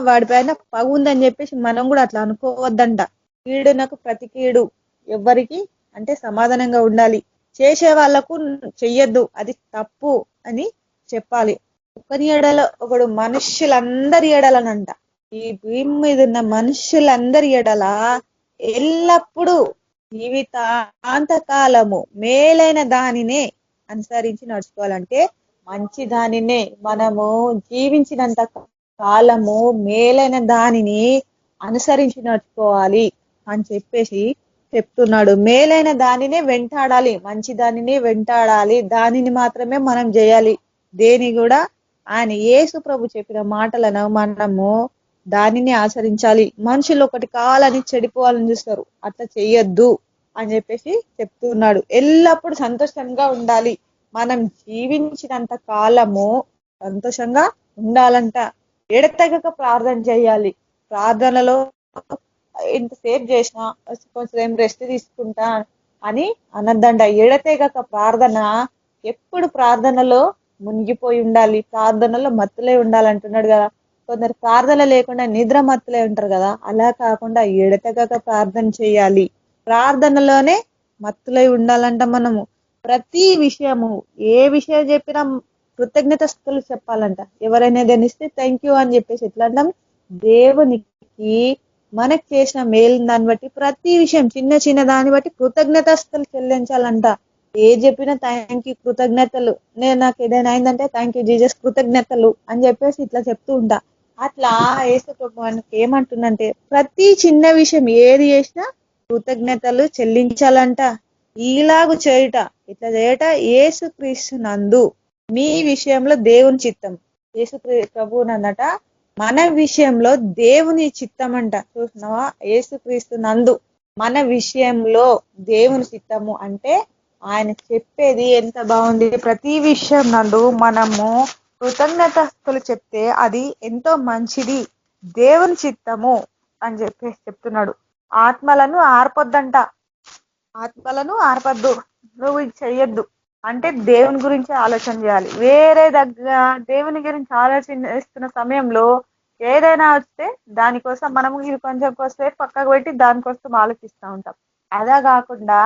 వాడి పైన పగుందని చెప్పేసి మనం కూడా అట్లా అనుకోవద్దంట. కీడునకు ప్రతి కీడు, ఎవరికి అంటే సమాధానంగా ఉండాలి. చేసే వాళ్ళకు చెయ్యొద్దు, అది తప్పు అని చెప్పాలి. ఒకరి ఎడల ఒకడు మనుష్యులందరి ఎడలనంట, ఈ భూమి మీద ఉన్న మనుష్యులందరి ఎడల ఎల్లప్పుడూ జీవితాంతకాలము మేలైన దానినే అనుసరించి నడుచుకోవాలంటే మంచి దానినే మనము జీవించినంత కాలము మేలైన దానిని అనుసరించి నడుచుకోవాలి అని చెప్పేసి చెప్తున్నాడు. మేలైన దానినే వెంటాడాలి, మంచి దానిని వెంటాడాలి, దానిని మాత్రమే మనం చేయాలి. దేని కూడా ఆయన యేసు ప్రభు చెప్పిన మాటలను మనము దానిని ఆచరించాలి. మనుషులు ఒకటి కావాలని చెడిపోవాలని చూస్తారు, అట్లా చెయ్యొద్దు అని చెప్పేసి చెప్తున్నాడు. ఎల్లప్పుడూ సంతోషంగా ఉండాలి. మనం జీవించినంత కాలము సంతోషంగా ఉండాలంట. ఎడతెగక ప్రార్థన చేయాలి. ప్రార్థనలో ఎంతసేపు చేసినా కొంచెం రెస్ట్ తీసుకుంటా అని అనద్దంట. ఎడతెగక ప్రార్థన, ఎప్పుడు ప్రార్థనలో మునిగిపోయి ఉండాలి, ప్రార్థనలో మత్తులే ఉండాలంటున్నాడు కదా. కొందరు ప్రార్థన లేకుండా నిద్ర మత్తులే ఉంటారు కదా, అలా కాకుండా ఎడతెగక ప్రార్థన చేయాలి. ప్రార్థనలోనే మత్తులై ఉండాలంట. మనము ప్రతి విషయము, ఏ విషయం చెప్పినా కృతజ్ఞతలు చెప్పాలంట. ఎవరైనా గనిస్తే థ్యాంక్ యూ అని చెప్పేసి ఎట్లా అంటాం, దేవునికి మనకు చేసిన మేలు దాన్ని బట్టి ప్రతి విషయం చిన్న చిన్న దాన్ని బట్టి కృతజ్ఞతలు చెల్లించాలంట. ఏ చెప్పినా థ్యాంక్ యూ, కృతజ్ఞతలు, నాకు ఏదైనా అయిందంటే థ్యాంక్ యూ జీసస్, కృతజ్ఞతలు అని చెప్పేసి ఇట్లా చెప్తూ ఉంటా. అట్లా యేసు ప్రభు మనకి ఏమంటుందంటే ప్రతి చిన్న విషయం ఏది చేసినా కృతజ్ఞతలు చెల్లించాలంట. ఈలాగు చేయుట, ఇట్లా చేయట యేసు క్రీస్తు నందు మీ విషయంలో దేవుని చిత్తం. యేసు ప్రభు అన్నట మన విషయంలో దేవుని చిత్తం అంట. చూస్తున్నావా, యేసు క్రీస్తు నందు మన విషయంలో దేవుని చిత్తము అంటే ఆయన చెప్పేది ఎంత బాగుంది. ప్రతి విషయం నందు మనము కృతజ్ఞతలు చెప్తే అది ఎంతో మంచిది, దేవుని చిత్తము అని చెప్పేసి చెప్తున్నాడు. ఆత్మలను ఆర్పొద్దంట. ఆత్మలను ఆర్పద్దు, నువ్వు ఇది చెయ్యొద్దు అంటే దేవుని గురించి ఆలోచన చేయాలి. వేరే దేవుని గురించి ఆలోచిస్తున్న సమయంలో ఏదైనా వస్తే దానికోసం మనము ఇది కొంచెం కోసేపు పక్కకు పెట్టి దానికోసం ఆలోచిస్తూ ఉంటాం. అలా కాకుండా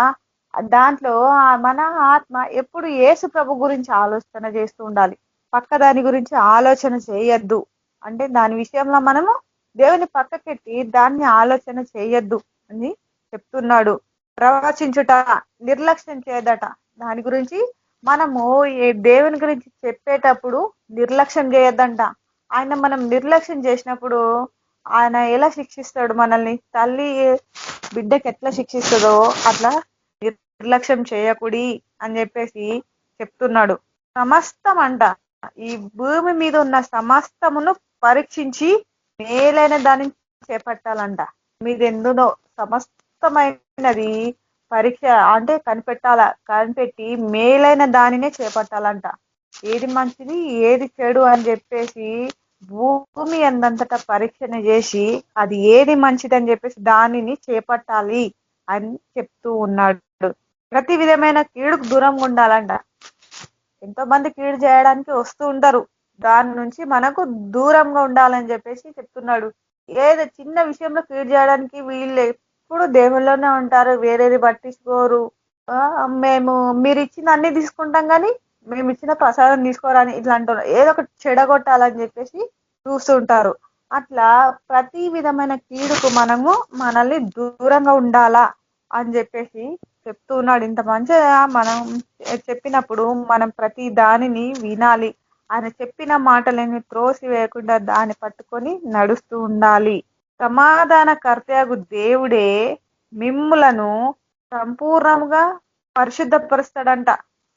దాంట్లో మన ఆత్మ ఎప్పుడు యేసు ప్రభు గురించి ఆలోచన చేస్తూ ఉండాలి. పక్క దాని గురించి ఆలోచన చేయొద్దు అంటే దాని విషయంలో మనము దేవుని పక్కకెట్టి దాన్ని ఆలోచన చేయొద్దు అని చెప్తున్నాడు. ప్రవచించుట నిర్లక్ష్యం చేయదట. దాని గురించి మనము దేవుని గురించి చెప్పేటప్పుడు నిర్లక్ష్యం చేయొద్దంట. ఆయన మనం నిర్లక్ష్యం చేసినప్పుడు ఆయన ఎలా శిక్షిస్తాడు మనల్ని, తల్లి బిడ్డకి ఎట్లా శిక్షిస్తుందో అట్లా నిర్లక్ష్యం చేయకుడి అని చెప్పేసి చెప్తున్నాడు. సమస్తం అంట, ఈ భూమి మీద ఉన్న సమస్తమును పరీక్షించి మేలైన దాన్ని చేపట్టాలంట. మీది ఎందునో సమస్తమైనది పరీక్ష అంటే కనిపెట్టి మేలైన దానినే చేపట్టాలంట. ఏది మంచిది ఏది చెడు అని చెప్పేసి భూమి అందంతటా పరీక్షణ చేసి అది ఏది మంచిది అని చెప్పేసి దానిని చేపట్టాలి అని చెప్తూ ఉన్నాడు. ప్రతి విధమైన కీడుకు దూరంగా ఉండాలంట. ఎంతో మంది కీడు చేయడానికి వస్తూ ఉంటారు, దాని నుంచి మనకు దూరంగా ఉండాలని చెప్పేసి చెప్తున్నాడు. ఏదో చిన్న విషయంలో కీడు చేయడానికి వీళ్ళు ఎప్పుడు దేవుల్లోనే ఉంటారు, వేరేది పట్టించుకోరు. మీరు ఇచ్చిన అన్ని తీసుకుంటాం కానీ మేము ఇచ్చిన ప్రసాదం తీసుకోరని ఇట్లా అంటారు. ఏదో ఒకటి చెడగొట్టాలని చెప్పేసి చూస్తుంటారు. అట్లా ప్రతి విధమైన కీడుకు మనల్ని దూరంగా ఉండాలా అని చెప్పేసి చెప్తూ ఉన్నాడు. ఇంత మంచిగా మనం చెప్పినప్పుడు మనం ప్రతి దానిని వినాలి. ఆయన చెప్పిన మాటలని త్రోసి వేయకుండా దాన్ని పట్టుకొని నడుస్తూ ఉండాలి. సమాధానకర్తయగు దేవుడే మిమ్ములను సంపూర్ణంగా పరిశుద్ధపరుస్తాడంట.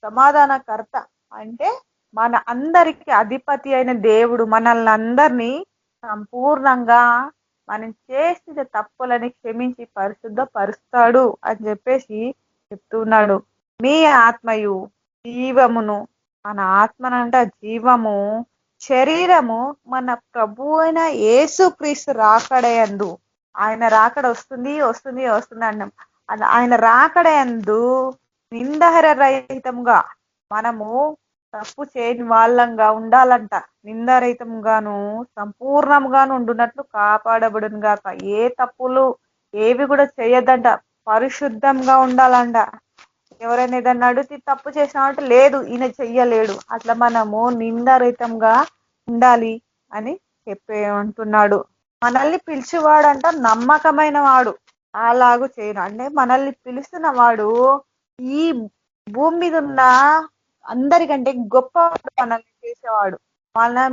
సమాధానకర్త అంటే మన అందరికి అధిపతి అయిన దేవుడు మనల్ని అందరినీ సంపూర్ణంగా మనం చేసిన తప్పులని క్షమించి పరిశుద్ధపరుస్తాడు అని చెప్పేసి చెప్తున్నాడు. మీ ఆత్మయు జీవమును, మన ఆత్మనంట జీవము, శరీరము మన ప్రభు అయిన యేసుక్రీస్తు రాకడయందు, ఆయన రాకడ వస్తుంది అన్నాం. ఆయన రాకడయందు నిందరహితంగా మనము తప్పు చేయని వాళ్ళంగా ఉండాలంట. నిందరహితంగాను సంపూర్ణంగాను ఉండునట్లు కాపాడబడును గాక. ఏ తప్పులు ఏవి కూడా చేయొద్దంట, పరిశుద్ధంగా ఉండాలంట. ఎవరైనా ఏదన్నా అడిగితే తప్పు చేసినామంటే లేదు ఈయన చెయ్యలేడు, అట్లా మనము నిందరహితంగా ఉండాలి అని అంటున్నాడు. మనల్ని పిలిచేవాడంట నమ్మకమైన వాడు, అలాగూ చేయను అంటే మనల్ని పిలుస్తున్న వాడు ఈ భూమి మీద ఉన్న అందరికంటే గొప్ప మనల్ని చేసేవాడు. మనం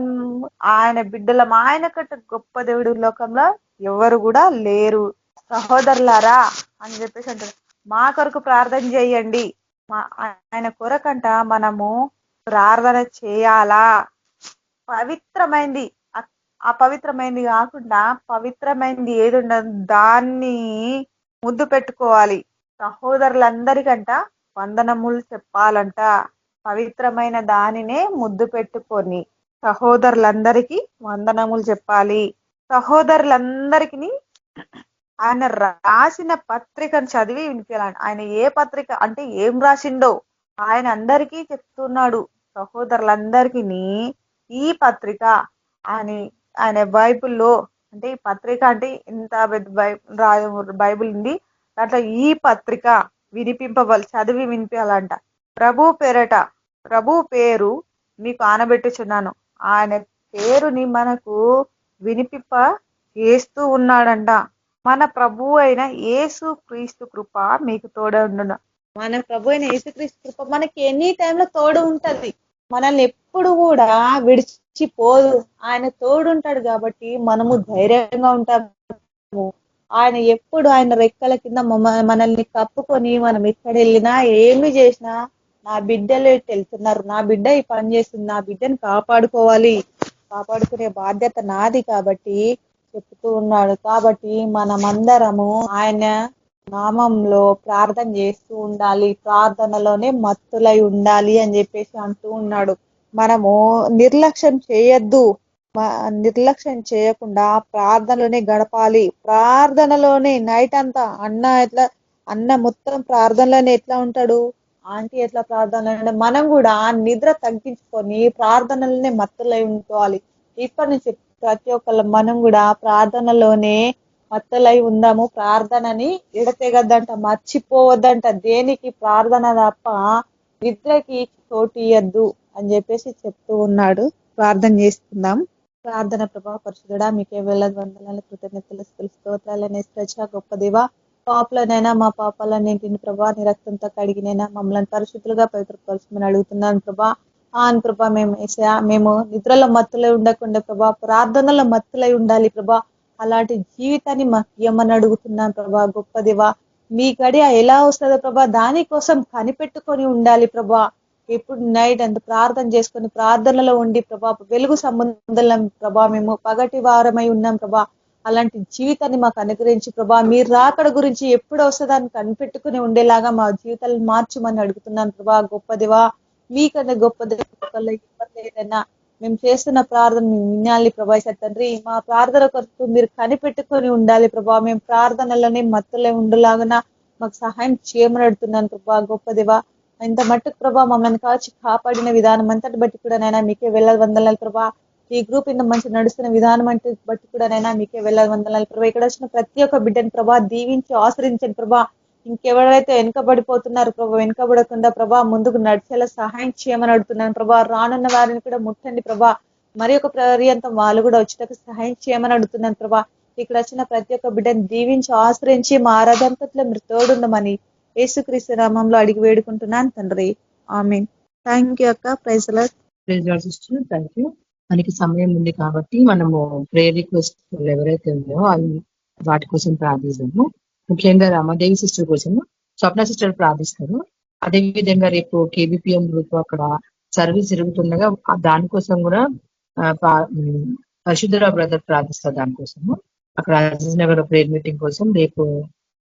ఆయన బిడ్డలం, ఆయన కంటే గొప్ప దేవుడు లోకంలో ఎవరు కూడా లేరు. సహోదరులారా అని చెప్పేసి అంటారు, మా కొరకు ప్రార్థన చేయండి. ఆయన కొరకంట మనము ప్రార్థన చేయాలా. పవిత్రమైంది ఆ పవిత్రమైనది కాకుండా పవిత్రమైనది ఏది ఉండదు దాన్ని ముద్దు పెట్టుకోవాలి. సహోదరులందరికంట వందనములు చెప్పాలంట. పవిత్రమైన దానినే ముద్దు పెట్టుకొని సహోదరులందరికీ వందనములు చెప్పాలి. సహోదరులందరికీ ఆయన రాసిన పత్రికను చదివి వినిపించాలి. ఆయన ఏ పత్రిక అంటే ఏం రాసిండో ఆయన అందరికీ చెప్తున్నాడు. సహోదరులందరికీ ఈ పత్రిక అని ఆయన బైబిల్లో అంటే ఈ పత్రిక అంటే ఇంత పెద్ద బైబిల్ ఉంది. దాంట్లో ఈ పత్రిక చదివి వినిపించాలంట. ప్రభు పేరు మీకు ఆనబెట్టుచున్నాను. ఆయన పేరుని మనకు వినిపింప చేస్తూ ఉన్నాడంట. మన ప్రభు అయిన యేసు క్రీస్తు కృప మీకు తోడ ఉండును. మన ప్రభు అయిన యేసు క్రీస్తు కృప మనకి ఎనీ టైంలో తోడు ఉంటది. మనల్ని ఎప్పుడు కూడా విడిచిపోదు. ఆయన తోడుంటాడు కాబట్టి మనము ధైర్యంగా ఉంటాము. ఆయన ఎప్పుడు ఆయన రెక్కల కింద మనల్ని కప్పుకొని మనం ఎక్కడ వెళ్ళినా ఏమి చేసినా నా బిడ్డలు వెళ్తున్నారు, నా బిడ్డ ఈ పని చేస్తుంది, నా బిడ్డను కాపాడుకునే బాధ్యత నాది కాబట్టి చెప్తూ ఉన్నాడు. కాబట్టి మనమందరము ఆయన నామంలో ప్రార్థన చేస్తూ ఉండాలి, ప్రార్థనలోనే మత్తులై ఉండాలి అని చెప్పేసి అంటూ ఉన్నాడు. మనము నిర్లక్ష్యం చేయకుండా ప్రార్థనలోనే గడపాలి. ప్రార్థనలోనే నైట్ అంతా అన్న మొత్తం ప్రార్థనలోనే ఎట్లా ఉంటాడు, ఆంటీ ఎట్లా ప్రార్థన, మనం కూడా నిద్ర తగ్గించుకొని ప్రార్థనలోనే మత్తులై ఉంటుకోవాలి. ఇప్పటి నుంచి ప్రతి ఒక్కళ్ళు మనం కూడా ప్రార్థనలోనే మత్తులై ఉందాము. ప్రార్థనని ఎడతెగద్దంట, మర్చిపోవద్దంట. దేనికి ప్రార్థన తప్ప నిద్రకి చోటు ఇయ్యద్దు అని చెప్పేసి చెప్తూ ఉన్నాడు. ప్రార్థన చేసుకుందాం. ప్రార్థన. ప్రభా పరిశుద్ధుడా, మీకే వేలాది వందనాలు కృతజ్ఞతలు స్తోత్రాలనే ప్రజ గొప్ప దేవ, పాపలనైనా మా పాపాలన్నింటిని ప్రభా నీ రక్తంతో కడిగినైనా మమ్మల్ని పరిశుద్ధులుగా పవిత్రపరచమని అడుగుతున్నాను ప్రభా. ప్రభా మేము నిద్రలో మత్తులై ఉండకుండా ప్రభా ప్రార్థనలో మత్తులై ఉండాలి ప్రభా. అలాంటి జీవితాన్ని మాకు ఇవ్వమని అడుగుతున్నాను ప్రభా. గొప్ప దేవ, మీ గడియ ఎలా వస్తుందో ప్రభా దానికోసం కనిపెట్టుకొని ఉండాలి ప్రభా. ఎప్పుడు నైట్ అంత ప్రార్థన చేసుకొని ప్రార్థనలో ఉండి ప్రభా వెలుగు సంబంధం ప్రభా మేము పగటి వారమై ఉన్నాం ప్రభా. అలాంటి జీవితాన్ని మాకు అనుగ్రహించి ప్రభా మీరు రాకడ గురించి ఎప్పుడు వస్తుందని కనిపెట్టుకుని ఉండేలాగా మా జీవితాలను మార్చమని అడుగుతున్నాను ప్రభా. గొప్పదివా, మీకన్నా గొప్పది ఏదైనా మేము చేస్తున్న ప్రార్థన మేము వినాలి ప్రభా. తండ్రి మా ప్రార్థన కొరకు మీరు కనిపెట్టుకొని ఉండాలి ప్రభా. మేము ప్రార్థనలోనే మత్తులే ఉండలాగా మాకు సహాయం చేయమని అడుగుతున్నాను ప్రభా. గొప్పదివా, ఇంత మట్టుకు ప్రభా మమ్మల్ని కాపాడిన విధానం అంతటి బట్టి కూడా నైనా మీకే వేలాది వందనాలు ప్రభా. ఈ గ్రూప్ ఇంత మంచి నడుస్తున్న విధానం అంటే బట్టి కూడా నైనా మీకే వేలాది వందనాలు ప్రభా. ఇక్కడ వచ్చిన ప్రతి ఒక్క బిడ్డని ప్రభా దీవించి ఆశ్రయించండి ప్రభా. ఇంకెవరైతే వెనుకబడిపోతున్నారు ప్రభా వెనుకబడకుండా ప్రభా ముందుకు నడిచేలా సహాయం చేయమని అడుగుతున్నాను ప్రభా. రానున్న వారిని కూడా ముట్టండి ప్రభా. మరి ఒక పర్యంతం వాళ్ళు కూడా వచ్చేటప్పుడు సహాయం చేయమని అడుగుతున్నాను ప్రభా. ఇక్కడ వచ్చిన ప్రతి ఒక్క బిడ్డని దీవించి ఆశ్రయించి మా ఆరాధనలో మీరు తోడుండమని యేసుక్రీస్తు నామంలో అడిగి వేడుకుంటున్నాను తండ్రి. ఆమేన్. థ్యాంక్ యూ అక్క. Praise the lord. Thank you. మనకి సమయం ఉంది కాబట్టి మనము ప్రేయర్ రిక్వెస్ట్ ఎవరైతే ఉందో అవి వాటి కోసం ప్రార్థిస్తాము. ముఖ్యంగా రమాదేవి సిస్టర్ కోసము స్వప్న సిస్టర్ ప్రార్థిస్తారు. అదేవిధంగా రేపు కేబిపిఎం గ్రూప్ అక్కడ సర్వీస్ జరుగుతుండగా దానికోసం కూడా పరిశుద్ధరావు బ్రదర్ ప్రార్థిస్తారు. దానికోసము అక్కడ అజీజ్ నగర్ ప్రేయర్ మీటింగ్ కోసం రేపు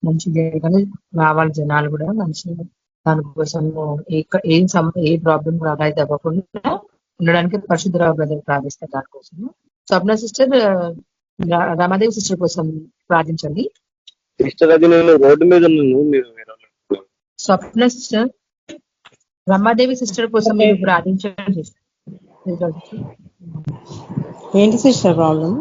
మంచి జరగాలి, రావాలి జనాలు కూడా మంచి. దానికోసము ఏ ప్రాబ్లం అయితే అవ్వకుండా ఉండడానికి పరిశుద్ధరావు బ్రదర్ ప్రార్థిస్తారు. దానికోసము స్వప్న సిస్టర్ రమాదేవి సిస్టర్ కోసం ప్రార్థించండి. సిస్టర్ అది నేను రోడ్డు మీద ఉన్నాను. స్వప్న సిస్టర్ రమాదేవి సిస్టర్ కోసం మీరు ప్రార్థించండి. ఏంటి సిస్టర్ ప్రాబ్లం?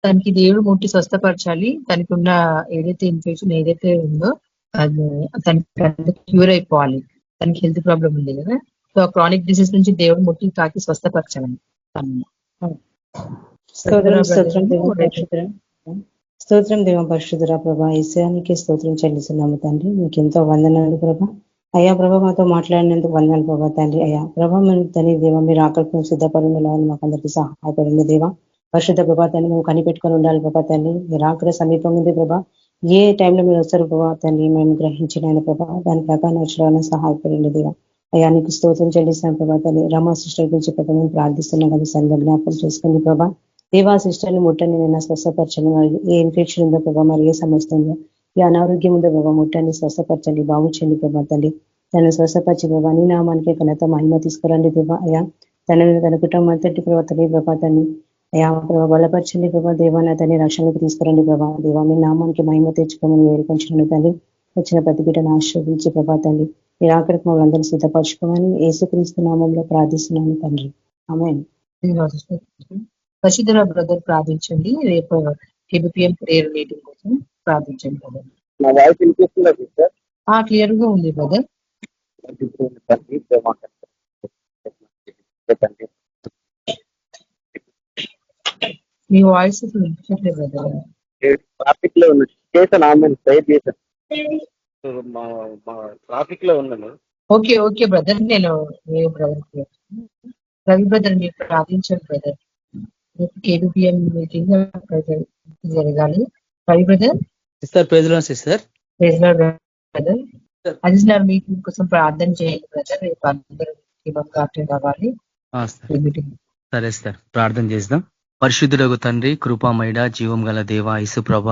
తనకి దేవుడు ముట్టి స్వస్థపరచాలి. తనకి ఉన్న ఏదైతే ఇన్ఫెక్షన్ ఏదైతే ఉందో అది తనకి క్యూర్ అయిపోవాలి. తనకి హెల్త్ ప్రాబ్లం ఉంది కదా, సో క్రానిక్ డిసీజ్ నుంచి దేవుడు ముట్టి తాకి స్వస్థపరచాలని. స్తోత్రం దేవ పరిశుద్ధురా ప్రభా. ఈశానికి స్తోత్రం చెల్లిస్తున్నాము తండ్రి. మీకు ఎంతో వందనాలు ప్రభా. అయ్యా ప్రభా మాతో మాట్లాడినందుకు వందనాలు ప్రభా తండ్రి. అయ్యా ప్రభా మేము తండ్రి దేవ మీరు ఆకల్పన సిద్ధపడిన మాకు అందరికీ సహాయపడింది దేవ పరిశుద్ధ ప్రభా తండ్రి. మేము కనిపెట్టుకొని ఉండాలి ప్రభా తండ్రి. మీరు ఆకలి సమీపం ఉంది ప్రభా. ఏ టైంలో మీరు వస్తారు ప్రభా తండ్రి మేము గ్రహించిన ప్రభా దాని ప్రకారం నచ్చడానికి సహాయపడింది దేవ. అయ్యా నీకు స్తోత్రం చెల్లిస్తున్నాం ప్రభా తండ్రి. రమా సిస్టర్ గురించి ప్రభా మేము ప్రార్థిస్తున్నాం కదా, సంఘ జ్ఞాపకం చేసుకోండి ప్రభా. దేవా సిస్టర్ని ముట్టండి నేను స్వస్థపరచండి. మరి ఏ ఇన్ఫెక్షన్ ఉందో ప్రభావ, మరి ఏ సమస్య ఉందో, ఈ అనారోగ్యం ఉందో ప్రభావ ముట్టండి, స్వస్థపరచండి, బాగు చేయండి ప్రభా తండ్రి. తను స్వస్థపరిచి ప్రభావ నీ నామానికి ఘనత మహిమ తీసుకురండి ప్రభా. అయ్యా తన కుటుంబం అంతటి ప్రభావ తండ్రి ప్రభా తండ్రి అయా ప్రభావ బలపరచండి ప్రభా. దేవాన తండ్రి రక్షణకు తీసుకురండి ప్రభా. దేవా మీ నామానికి మహిమ తెచ్చుకోమని వేడుకొంచుకున్న తండ్రి. వచ్చిన ప్రతి బిడ్డను ఆశీర్వదించి ప్రభా తండ్రి మీరు ఆఖరికి మమ్మల్ని అందరూ సిద్ధపరచుకోమని యేసుక్రీస్తు నామంలో ప్రార్థిస్తున్నాను తండ్రి. ఆమేన్. పరిశుద్ధ బ్రదర్ ప్రార్థించండి. రేపు KBPM ప్రేయర్ మీటింగ్ కోసం ప్రార్థించండి బ్రదర్. నా వాయిస్ వినిపిస్తుందా సిస్టర్? క్లియర్ గా ఉంది బ్రదర్. మీ వాయిస్ వినిపించట్లేదు బ్రదర్. ట్రాఫిక్ లో ఉన్న చేశాను, ఆమె ప్రేయర్ చేశాను. ట్రాఫిక్ లో ఉన్నాను. Okay brother. నేను బ్రదర్ రవి బ్రదర్ మీరు ప్రార్థించండి బ్రదర్. రేపు KBPM మీటింగ్ జరగాలి. Ravi brother sister praise lord sister. Brother additional meeting కోసం ప్రార్థన చేయండి బ్రదర్. రేపు అందరూ కావాలి మీటింగ్. సరే సార్, ప్రార్థన చేద్దాం. పరిశుద్ధులకు తండ్రి, కృపామయుడ, జీవం గల దేవ యేసుప్రభ,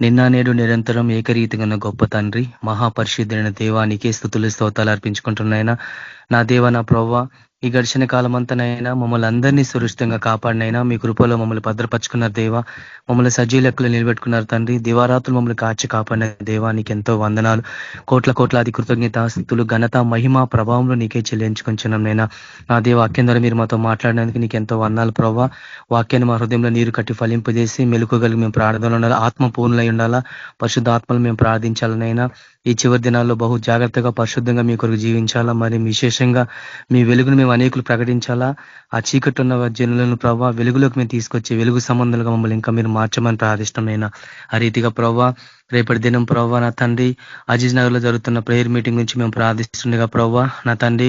నిన్న నేడు నిరంతరం ఏకరీతిగా గొప్ప తండ్రి, మహాపరిశుద్ధుడైన దేవానికి స్తుతులు స్తోత్రాలు అర్పించుకుంటున్నాయినా. నా దేవ నా ప్రభా, ఈ గడిచిన కాలం అంతనైనా మమ్మల్ని అందరినీ సురక్షితంగా కాపాడినైనా మీ కృపలో మమ్మల్ని భద్రపరుచుకున్నారు దేవా. మమ్మల్ని సజీవ లెక్కలు నిలబెట్టుకున్నారు తండ్రి. దివారాత్రులు మమ్మల్ని కాచి కాపాడిన దేవా నీకు ఎంతో వందనాలు. కోట్లాది కృతజ్ఞత, స్థుతులు, ఘనత, మహిమ, ప్రభావంలో నీకే చెల్లించుకుంటున్నాం నైనా. నా దేవ వాక్యం ద్వారా మీరు మాతో మాట్లాడినందుకు నీకు ఎంతో వందనాలు ప్రభావ. వాక్యాన్ని మా హృదయంలో నీరు కట్టి ఫలింపజేసి మెలుకోగలిగి మేము ప్రార్థనలో ఉండాలా, ఆత్మ పూర్ణులై ఉండాలా, పరిశుద్ధ ఆత్మలు మేము ప్రార్థించాలనైనా. ఈ చివరి దినాల్లో బహు జాగ్రత్తగా పరిశుద్ధంగా మీ కొరకు జీవించాలా, మరి విశేషంగా మీ వెలుగును మేము అనేకులు ప్రకటించాలా. ఆ చీకటి ఉన్న జనులను ప్రభావ వెలుగులోకి మేము తీసుకొచ్చి వెలుగు సంబంధాలుగా మమ్మల్ని ఇంకా మీరు మార్చమని ప్రార్థిష్టమైనా. ఆ రీతిగా ప్రభావ రేపటి దినం ప్రభావ నా తండ్రి అజీజ్ నగర్ లో జరుగుతున్న ప్రేయర్ మీటింగ్ నుంచి మేము ప్రార్థిస్తుండగా ప్రభావ నా తండ్రి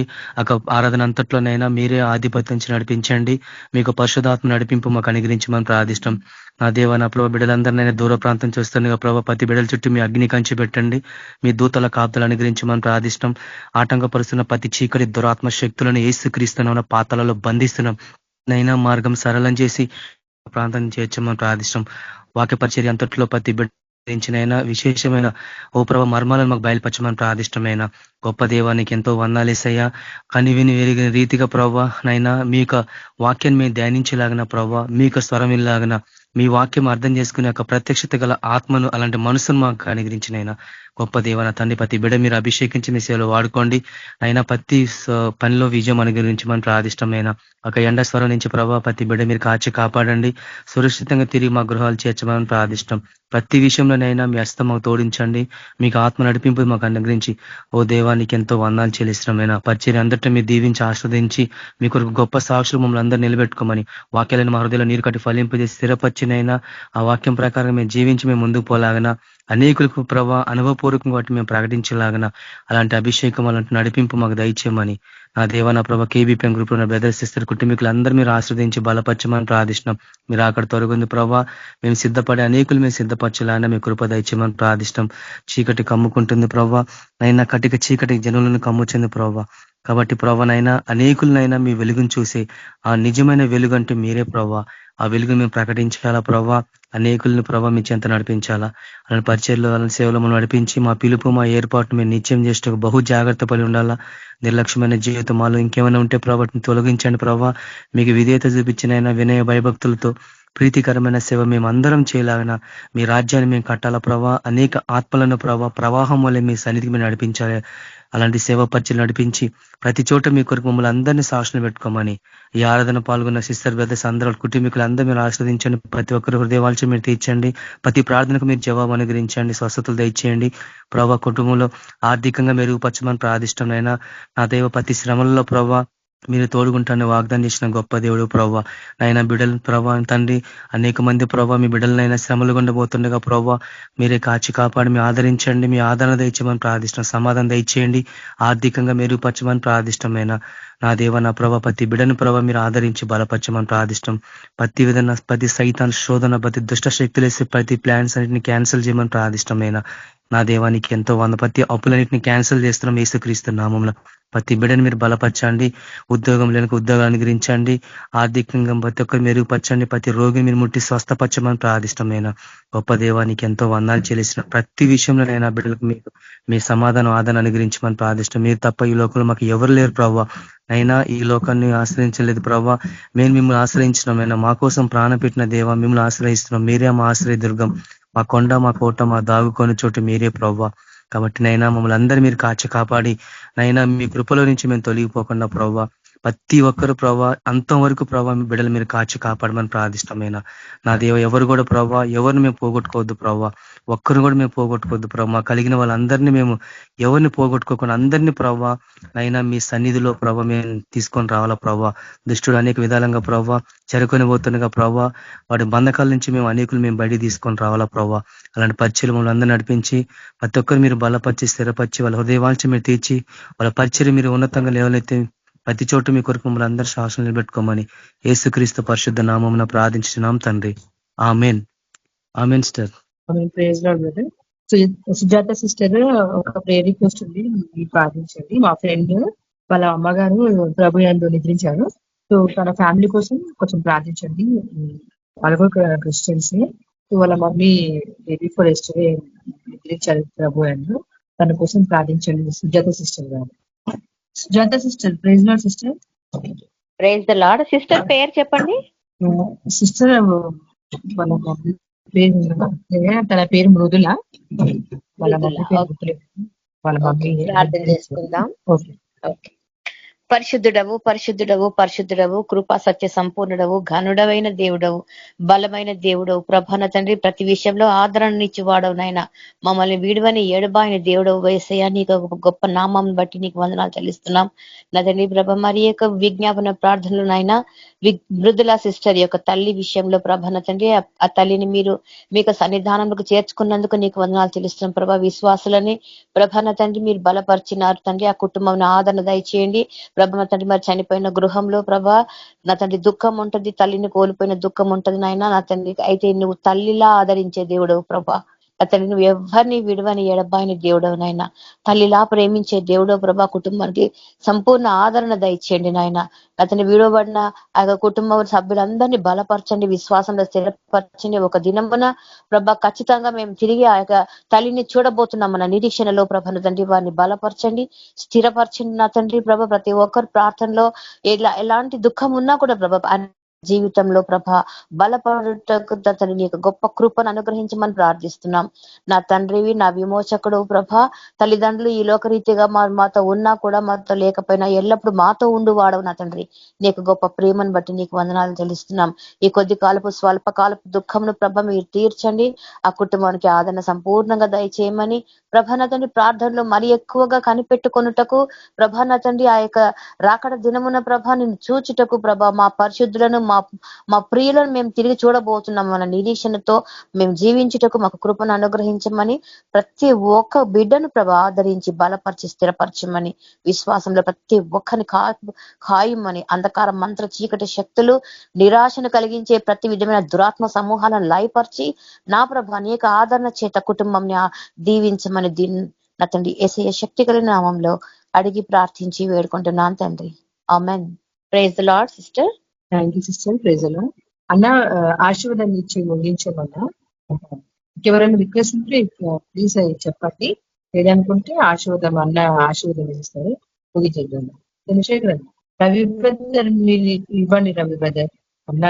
ఆరాధన అంతట్లోనైనా మీరే ఆధిపత్యం నడిపించండి. మీకు పరిశుధాత్మ నడిపింపు మాకు అనుగ్రహించమని ప్రార్థిష్టం. నా దేవ నా ప్రభావ బిడ్డలందరినైనా దూర ప్రాంతం చూస్తుండగా ప్రభావ ప్రతి బిడ్డల చుట్టూ మీ అగ్ని కంచి పెట్టండి. మీ దూతల కాపుదలు అనుగ్రహించమని ప్రార్థిష్టం. ఆటంకపరుస్తున్న ప్రతి చీకటి దురాత్మ శక్తులను యేసుక్రీస్తున్న పాతాలలో బంధిస్తున్నాం నైనా. మార్గం సరళం చేసి ప్రాంతం చేర్చమని ప్రార్థిష్టం. వాక్య పరిచర్య అంతట్లో ప్రతి బిడ్డనైనా విశేషమైన ఓ ప్రభ మర్మాలను మాకు బయలుపరచమని ప్రార్థిష్టమైన గొప్ప దేవానికి ఎంతో వందాలేసయ్యా. కనివిని వెరిగిన రీతిగా ప్రభావ నైనా మీ యొక్క వాక్యాన్ని మేము ధ్యానించేలాగిన ప్రభావ, మీ యొక్క స్వరం ఇలాగిన మీ వాక్యం అర్థం చేసుకునే ఒక ప్రత్యక్షత గల ఆత్మను అలాంటి మనసును మాకు అనుగ్రహించినైనా గొప్ప దేవన తండ్రి. ప్రతి బిడ్డ మీరు అభిషేకించి మీ సేవలో వాడుకోండి అయినా. ప్రతి పనిలో విజయం అనుగ్రహించమని ప్రార్థిష్టమైన ఒక ఎండ స్వరం నుంచి ప్రభావ ప్రతి బిడ్డ మీరు కాచి కాపాడండి. సురక్షితంగా తిరిగి మా గృహాలు చేర్చమని ప్రార్థిష్టం. ప్రతి విషయంలోనైనా మీ హస్తం మాకు తోడించండి. మీకు ఆత్మ నడిపింపు మాకు అనుగ్రహించి ఓ దేవానికి ఎంతో వందాలు చెల్లిష్టమైన పరిచర్య అందరినీ మీరు దీవించి ఆస్వాదించి మీ కొరకు గొప్ప సాక్షులు మమ్మల్ని అందరూ నిలబెట్టుకోమని వాక్యాలను మా హృదయంలో నీరు కట్టి ఫలింపజేసి స్థిరపరిచినైనా ఆ వాక్యం ప్రకారం మేము జీవించి మేము ముందుకు పోలాగన అనేకులకు ప్రభావ అనుభవపూర్వకంగా వాటిని మేము ప్రకటించలాగన అలాంటి అభిషేకం అలాంటి నడిపింపు మాకు దయచేయమని నా దేవ నా ప్రభా KBPM గ్రూప్ లో బ్రదర్స్ సిస్టర్ కుటుంబీకులు అందరూ మీరు ఆశ్రదించి బలపరచమని ప్రార్థిష్టం. మీరు అక్కడ తొలగింది ప్రభావ మేము సిద్ధపడే అనేకులు మేము సిద్ధపరచాలన్నా మీ కృప దయచేయమని ప్రార్థిష్టం. చీకటి కమ్ముకుంటుంది ప్రభావ నైనా, కటిక చీకటి జనులను కమ్ముచింది ప్రభావ. కాబట్టి ప్రభానైనా అనేకులనైనా మీ వెలుగును చూసి ఆ నిజమైన వెలుగు అంటే మీరే ప్రభావ. ఆ వెలుగును మేము ప్రకటించాలా ప్రభావ. అనేకులను ప్రభావ మీ చెంత నడిపించాలా. అలాంటి పరిచయలో అలాంటి సేవలు మనం నడిపించి మా పిలుపు మా ఏర్పాటు మేము నిత్యం చేస్తూ బహు జాగ్రత్త పడి ఉండాలా. నిర్లక్ష్యమైన జీవితం మాలో ఇంకేమైనా ఉంటే ప్రభావం తొలగించండి ప్రభావ. మీకు విధేయత చూపించినైనా వినయ భయభక్తులతో ప్రీతికరమైన సేవ మేము అందరం చేయలాగిన మీ రాజ్యాన్ని మేము కట్టాలా ప్రభావ. అనేక ఆత్మలను ప్రభావ ప్రవాహం వల్ల మీ సన్నిధికి మేము నడిపించాలి. అలాంటి సేవ పరిచయం నడిపించి ప్రతి చోట మీ కొరకు మమ్మల్ని అందరినీ సాక్షులు పెట్టుకోమని ఈ ఆరాధన పాల్గొన్న సిస్టర్ బ్రదర్స్ అందరూ కుటుంబీకులు అందరూ మీరు ఆస్వాదించండి. ప్రతి ఒక్కరి హృదయవాల్చి మీరు తీర్చండి. ప్రతి ప్రార్థనకు మీరు జవాబు అనుగ్రహించండి. స్వస్థతలు దయచేయండి ప్రభావ. కుటుంబంలో ఆర్థికంగా మెరుగుపరచమని ప్రార్థిష్టమైనా నా దైవ ప్రతి శ్రమలలో ప్రభావ మీరు తోడుకుంటాను వాగ్దానం చేసిన గొప్ప దేవుడు ప్రభావ. నైనా బిడ్డలు ప్రభావ తండ్రి అనేక మంది ప్రభావ మీ బిడ్డలనైనా శ్రమలు గుండబోతుండగా ప్రభావ మీరే కాచి కాపాడి మీ ఆదరించండి. మీ ఆదరణ దయచేయమని ప్రార్థిష్టం. సమాధానం దయచేయండి. ఆర్థికంగా మెరుగుపరచమని ప్రార్థిష్టమైన నా దేవ నా ప్రభావ ప్రతి బిడ్డను ప్రభావ మీరు ఆదరించి బలపరచమని ప్రార్థిష్టం. ప్రతి విధంగా ప్రతి సైతాన్ శోధన ప్రతి దుష్ట శక్తులేసి ప్రతి ప్లాన్స్ అన్నింటినీ క్యాన్సిల్ చేయమని ప్రార్థిష్టమైన నా దేవానికి ఎంతో ప్రతి అప్పులన్నింటినీ క్యాన్సిల్ చేస్తున్నాం యేసుక్రీస్తు నామములో. ప్రతి బిడ్డని మీరు బలపరచండి, ఉద్యోగం లేని ఉద్యోగాలు అనుగ్రహించండి, ఆర్థికంగా ప్రతి ఒక్కరు మెరుగుపరచండి, ప్రతి రోగిని మీరు ముట్టి స్వస్థపరచమని ప్రార్థిష్టమైన గొప్ప దేవానికి ఎంతో వందాలు చెల్లిసిన ప్రతి విషయంలోనైనా బిడ్డలకు మీరు మీ సమాధానం ఆదరణ అనుగ్రహించమని ప్రార్థిష్టం. మీరు తప్ప ఈ లోకంలో మాకు ఎవరు లేరు ప్రవ్వా. అయినా ఈ లోకాన్ని ఆశ్రయించలేదు ప్రవ్వా, మేము మిమ్మల్ని ఆశ్రయించినామైనా మా కోసం ప్రాణం పెట్టిన దేవా మిమ్మల్ని ఆశ్రయిస్తున్నాం. మీరే మా ఆశ్రయ దుర్గం, మా కొండ, మా కోట, మా దాగుకొని చోటు మీరే ప్రవ్వా. కాబట్టి నైనా మమ్మల్ని అందరూ మీరు కాపాడి నైనా మీ కృపలో నుంచి మేము తొలగిపోకుండా ప్రవ్వా ప్రతి ఒక్కరు ప్రవ్వా అంతం వరకు ప్రవ్వా మీ బిడ్డలు మీరు కాపాడమని ప్రార్థిష్టమైన నా దేవ. ఎవరు కూడా ప్రవ్వా ఎవరిని మేము పోగొట్టుకోవద్దు ప్రవ్వా, ఒక్కరు కూడా మేము పోగొట్టుకోవద్దు ప్రవ్వా. కలిగిన వాళ్ళందరినీ మేము ఎవరిని పోగొట్టుకోకుండా అందరినీ ప్రవ్వా నైనా మీ సన్నిధిలో ప్రవ్వా మేము తీసుకొని రావాలా ప్రవ్వా. దుష్టుడు అనేక విధాలంగా ప్రవ్వా చెరుకొని పోతుండగా ప్రవ్వా వాడి బంధకాల నుంచి మేము బయట తీసుకొని రావాలా ప్రవ్వా. అలాంటి పరిచయం మమ్మల్ని అందరూ నడిపించి ప్రతి ఒక్కరు మీరు బలపరిచి స్థిరపరిచి వాళ్ళ హృదయవాంఛ మీరు తీర్చి వాళ్ళ పరిచయం మీరు ఉన్నతంగా లేవనైతే ప్రతి చోట మీ కొరకు మమ్మల్ని అందరూ శ్వాసలు నిలబెట్టుకోమని యేసుక్రీస్తు పరిశుద్ధ నామమున ప్రార్థించున్నాం తండ్రి. Amen. Amen sister. Praise lord brother. Sujatha sister ఒక ప్రేయర్ రిక్వెస్ట్ ఉంది, ప్రార్థించండి. మా ఫ్రెండ్ వాళ్ళ అమ్మగారు ప్రభు యందు నిద్రించారు. సో తన ఫ్యామిలీ కోసం కొంచెం ప్రార్థించండి. వాళ్ళు కూడా క్రిస్టియన్స్. వాళ్ళ మమ్మీ బేబీ ఫర్ ఎస్టర్డే నిద్రించారు ప్రభు యందు. తన కోసం ప్రార్థించండి సుజాత సిస్టర్ గారు. Sujatha sister. Praise lord sister. Praise the lord. Sister పేరు చెప్పండి. సిస్టర్ వాళ్ళ మమ్మీ పేరు, తన పేరు మృదుల. వాళ్ళ మమ్మీ పేరు వాళ్ళ మమ్మీ. ప్రార్థన చేసుకుందాం. ఓకే. పరిశుద్ధుడవు పరిశుద్ధుడవు పరిశుద్ధుడవు కృపా సత్య సంపూర్ణుడవు ఘనుడవైన దేవుడవు బలమైన దేవుడవు ప్రభాన తండ్రి ప్రతి విషయంలో ఆదరణనిచ్చి వాడవు నాయన. మమ్మల్ని వీడువని ఏడుబాయిన దేవుడవు వేసయ్యా, నీకు గొప్ప నామం బట్టి నీకు వందనాలు చెల్లిస్తున్నాం నా తండ్రి ప్రభ. మరి యొక్క విజ్ఞాపన ప్రార్థనలు నాయన మృదుల సిస్టర్ యొక్క తల్లి విషయంలో ప్రభాన తండ్రి ఆ తల్లిని మీరు మీకు సన్నిధానంలోకి చేర్చుకున్నందుకు నీకు వందనాలు చెల్లిస్తున్నాం ప్రభా. విశ్వాసులని ప్రభాన తండ్రి మీరు బలపరిచినారు తండ్రి. ఆ కుటుంబం ఆదరణ దయచేయండి ప్రభా. తండ్రి మరి చనిపోయిన గృహంలో ప్రభా నా తండ్రి దుఃఖం ఉంటది, తల్లిని కోల్పోయిన దుఃఖం ఉంటది నాయన నా తండ్రి. అయితే నువ్వు తల్లిలా ఆదరించే దేవుడవు ప్రభా. అతన్ని నువ్వు ఎవరిని విడవని ఎడబాయిని దేవుడవు నాయన. తల్లిలా ప్రేమించే దేవుడవు ప్రభా. కుటుంబానికి సంపూర్ణ ఆదరణ దయచేయండి నాయన. అతన్ని విడవబడిన ఆ కుటుంబ సభ్యులందరినీ బలపరచండి, విశ్వాసంలో స్థిరపరచండి. ఒక దినమున ప్రభా ఖచ్చితంగా మేము తిరిగి ఆ యొక్క తల్లిని చూడబోతున్నామన్న నిరీక్షణలో ప్రభను తండ్రి వారిని బలపరచండి, స్థిరపరచండి నా తండ్రి ప్రభ. ప్రతి ఒక్కరు ప్రార్థనలో ఎలాంటి దుఃఖం ఉన్నా కూడా ప్రభ జీవితంలో ప్రభ బలపడుటకు తండ్రి నీ యొక్క గొప్ప కృపను అనుగ్రహించమని ప్రార్థిస్తున్నాం నా తండ్రివి, నా విమోచకుడు ప్రభ. తల్లిదండ్రులు ఈ లోకరీతిగా మాతో ఉన్నా కూడా మాతో లేకపోయినా ఎల్లప్పుడూ మాతో ఉండు వాడవు నా తండ్రి. నీకు గొప్ప ప్రేమను బట్టి నీకు వందనాలు తెలుస్తున్నాం. ఈ కొద్ది కాలపు స్వల్పకాలపు దుఃఖంను ప్రభ మీరు తీర్చండి. ఆ కుటుంబానికి ఆదరణ సంపూర్ణంగా దయచేయమని ప్రభ నా తండ్రి. ప్రార్థనలు మరి ఎక్కువగా కనిపెట్టుకొనుటకు ప్రభ నా తండ్రి ఆ యొక్క రాకడ దినమున ప్రభ నిన్ను చూచుటకు ప్రభ మా పరిశుద్ధులను మా ప్రియులను మేము తిరిగి చూడబోతున్నాం అన్న నిరీక్షణతో మేము జీవించుటకు మాకు కృపను అనుగ్రహించమని ప్రతి ఒక్క బిడ్డను ప్రభ ఆదరించి బలపరిచి స్థిరపరచమని విశ్వాసంలో ప్రతి ఒక్కరిని ఖాయమని అంధకార మంత్ర చీకటి శక్తులు నిరాశను కలిగించే ప్రతి విధమైన దురాత్మ సమూహాలను లయపరిచి నా ప్రభ అనేక ఆదరణ చేత కుటుంబంని దీవించమని నా తండ్రి యేసయ్య శక్తి కలిగిన నామంలో అడిగి ప్రార్థించి వేడుకుంటున్నాను తండ్రి. Amen. Praise the lord sister. Thank you sister. Praise the lord. అన్న ఆశీర్వాదాన్ని ఇచ్చి ముగించమన్నా. ఎవరైనా రిక్వెస్ట్ ఉంటే ప్లీజ్ చెప్పండి, లేదనుకుంటే ఆశీర్వాదం అన్న ఆశీర్వాదం ఇస్తారు. ముగించేద్దాం. చంద్రశేఖర్ రవి బ్రదర్ మీరు ఇవ్వండి. రవి బ్రదర్ అన్న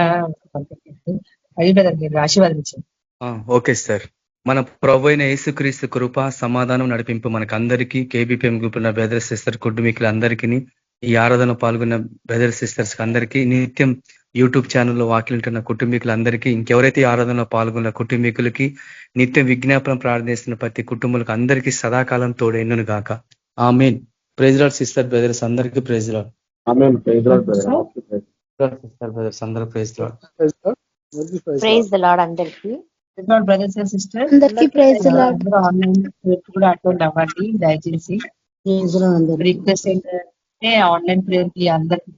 రవి బ్రదర్ మీరు ఆశీర్వాదం ఇచ్చారు. Okay sir. మన ప్రభు అయిన యేసుక్రీస్తు కృప సమాధానం నడిపింపు మనకు అందరికీ, కేబీపీఎం గ్రూప్ ఉన్న బ్రదర్ సిస్టర్ కుటుంబీకులు అందరికీ, ఈ ఆరాధన పాల్గొన్న బ్రదర్ సిస్టర్స్ అందరికీ, నిత్యం యూట్యూబ్ ఛానల్లో వాక్యులుంటున్న కుటుంబీకులందరికీ, ఇంకెవరైతే ఈ ఆరాధనలో పాల్గొన్న కుటుంబీకులకి, నిత్యం విజ్ఞాపన ప్రార్థిస్తున్న ప్రతి కుటుంబాలకు అందరికీ సదాకాలం తోడైనను గాక. Amen. Praise lord sister brothers అందరికీ praise Lord. Amen. Praise lord brother. Sister brothers అందరూ praise Lord. Praise the Lord అందరికీ. బ్రదర్స్ అండ్ సిస్టర్ అందరికీ ప్రైజ్ ది లార్డ్. ఆన్లైన్ కూడా అటెండ్ అవ్వండి దయచేసి. రిక్వెస్ట్ ఏంటంటే ఆన్లైన్ ప్రేయర్ కి అందరికి